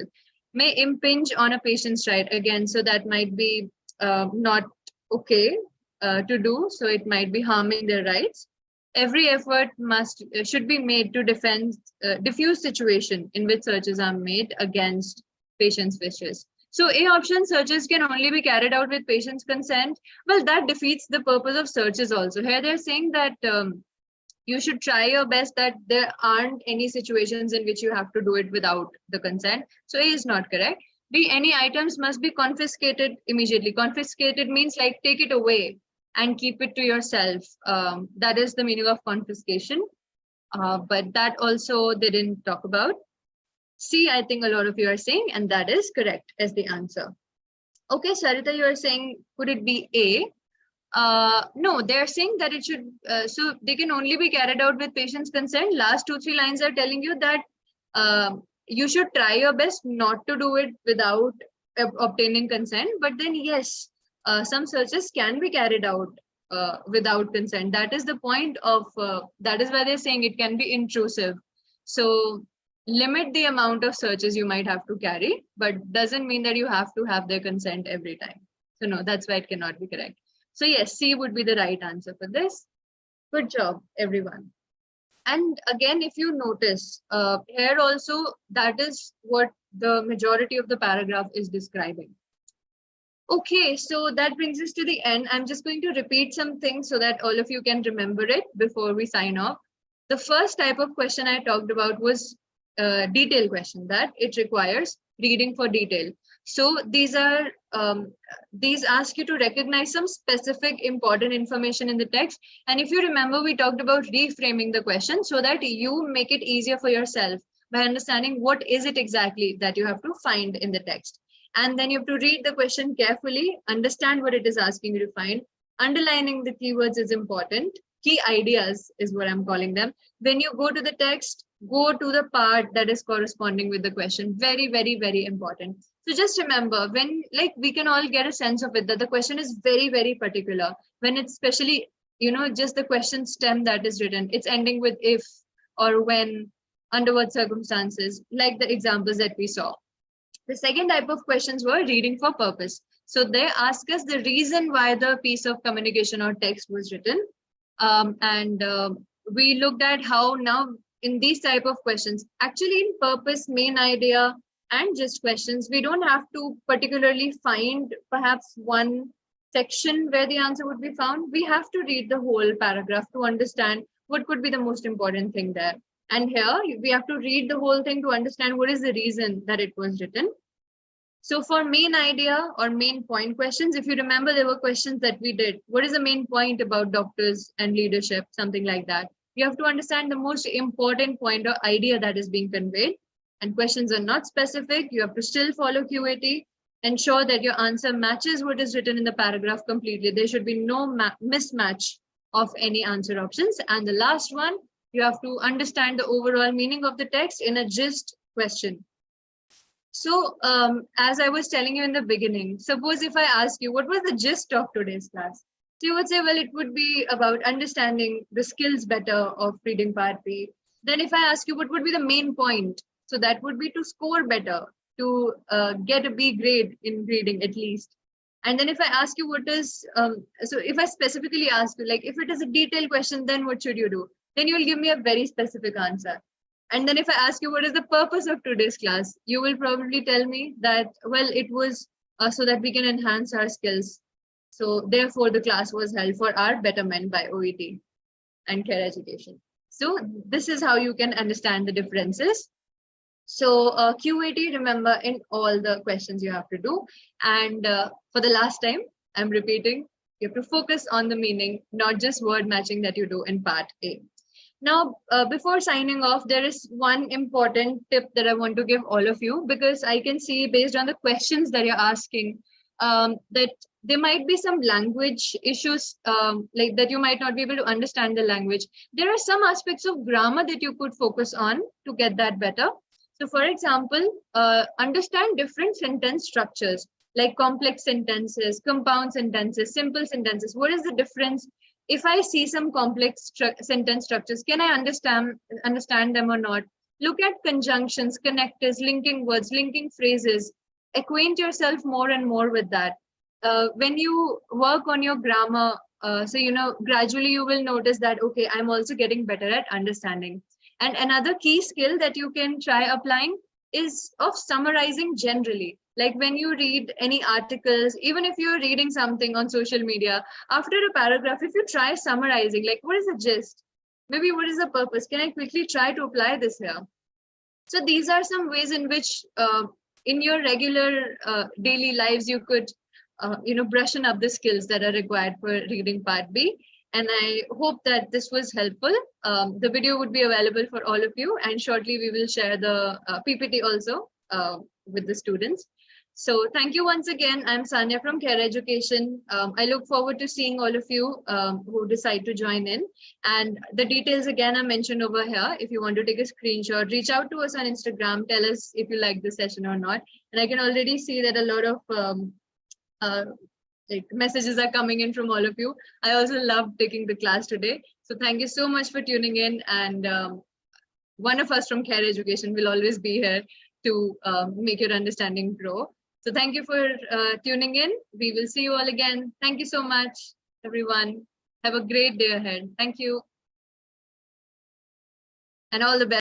May impinge on a patient's right. Again, so that might be not okay to do. So it might be harming their rights. Every effort should be made to diffuse situation in which searches are made against patients' wishes. So A option, searches can only be carried out with patient's consent. Well, that defeats the purpose of searches also. Here they're saying that you should try your best that there aren't any situations in which you have to do it without the consent. So A is not correct. B, any items must be confiscated immediately. Confiscated means like take it away and keep it to yourself. That is the meaning of confiscation. But that also they didn't talk about. C, I think a lot of you are saying, and that is correct as the answer. Okay, Sarita, you are saying, could it be A? No, they're saying that it should, so they can only be carried out with patient's consent. Last 2-3 lines are telling you that you should try your best not to do it without obtaining consent. But then, yes, some searches can be carried out without consent. That is the point of, that is why they're saying it can be intrusive. So limit the amount of searches you might have to carry, but doesn't mean that you have to have their consent every time. So no, that's why it cannot be correct. So yes, C would be the right answer for this. Good job, everyone. And again, if you notice, here also, that is what the majority of the paragraph is describing. Okay, so that brings us to the end. I'm just going to repeat some things so that all of you can remember it before we sign off. The first type of question I talked about was detail question, that it requires reading for detail. So these ask you to recognize some specific important information in the text. And if you remember, we talked about reframing the question so that you make it easier for yourself by understanding what is it exactly that you have to find in the text. And then you have to read the question carefully, understand what it is asking you to find. Underlining the keywords is important. Key ideas is what I'm calling them. When you go to the text, go to the part that is corresponding with the question. Very, very, very important. So just remember, when like we can all get a sense of it, that the question is very, very particular. When it's especially, just the question stem that is written, it's ending with if or when, under what circumstances, like the examples that we saw. The second type of questions were reading for purpose. So they ask us the reason why the piece of communication or text was written. And we looked at how now in these type of questions, actually in purpose, main idea, and just questions, we don't have to particularly find perhaps one section where the answer would be found. We have to read the whole paragraph to understand what could be the most important thing there. And here we have to read the whole thing to understand what is the reason that it was written. So for main idea or main point questions, if you remember, there were questions that we did. What is the main point about doctors and leadership? Something like that. You have to understand the most important point or idea that is being conveyed. And questions are not specific. You have to still follow QAT. Ensure that your answer matches what is written in the paragraph completely. There should be no mismatch of any answer options. And the last one, you have to understand the overall meaning of the text in a gist question. So as I was telling you in the beginning, suppose if I ask you, what was the gist of today's class? So you would say, well, it would be about understanding the skills better of reading part B. Then if I ask you, what would be the main point? So that would be to score better, to get a B grade in reading at least. And then if I ask you what is, so if I specifically ask you, like if it is a detailed question, then what should you do? Then you will give me a very specific answer. And then if I ask you what is the purpose of today's class, you will probably tell me that, well, it was so that we can enhance our skills. So therefore, the class was held for our betterment by OET and Khaira education. So this is how you can understand the differences. So QAT, remember in all the questions you have to do. And for the last time, I'm repeating, you have to focus on the meaning, not just word matching that you do in part A. Now, before signing off, there is one important tip that I want to give all of you, because I can see based on the questions that you're asking that there might be some language issues, like that you might not be able to understand the language. There are some aspects of grammar that you could focus on to get that better. So for example, understand different sentence structures like complex sentences, compound sentences, simple sentences. What is the difference? If I see some complex sentence structures, can I understand them or not? Look at conjunctions, connectors, linking words, linking phrases. Acquaint yourself more and more with that. When you work on your grammar, so gradually you will notice that, okay, I'm also getting better at understanding. And another key skill that you can try applying is of summarizing generally. Like when you read any articles, even if you're reading something on social media, after a paragraph, if you try summarizing, like what is the gist? Maybe what is the purpose? Can I quickly try to apply this here? So these are some ways in which in your regular daily lives, you could, brushen up the skills that are required for reading part B. And I hope that this was helpful. The video would be available for all of you. And shortly, we will share the PPT also with the students. So thank you once again. I'm Sanya from Khaira Education. I look forward to seeing all of you who decide to join in. And the details again are mentioned over here. If you want to take a screenshot, reach out to us on Instagram. Tell us if you like the session or not. And I can already see that a lot of messages are coming in from all of you. I also loved taking the class today. So thank you so much for tuning in. And one of us from Khaira Education will always be here to make your understanding grow. So thank you for tuning in. We will see you all again. Thank you so much, everyone. Have a great day ahead. Thank you. And all the best.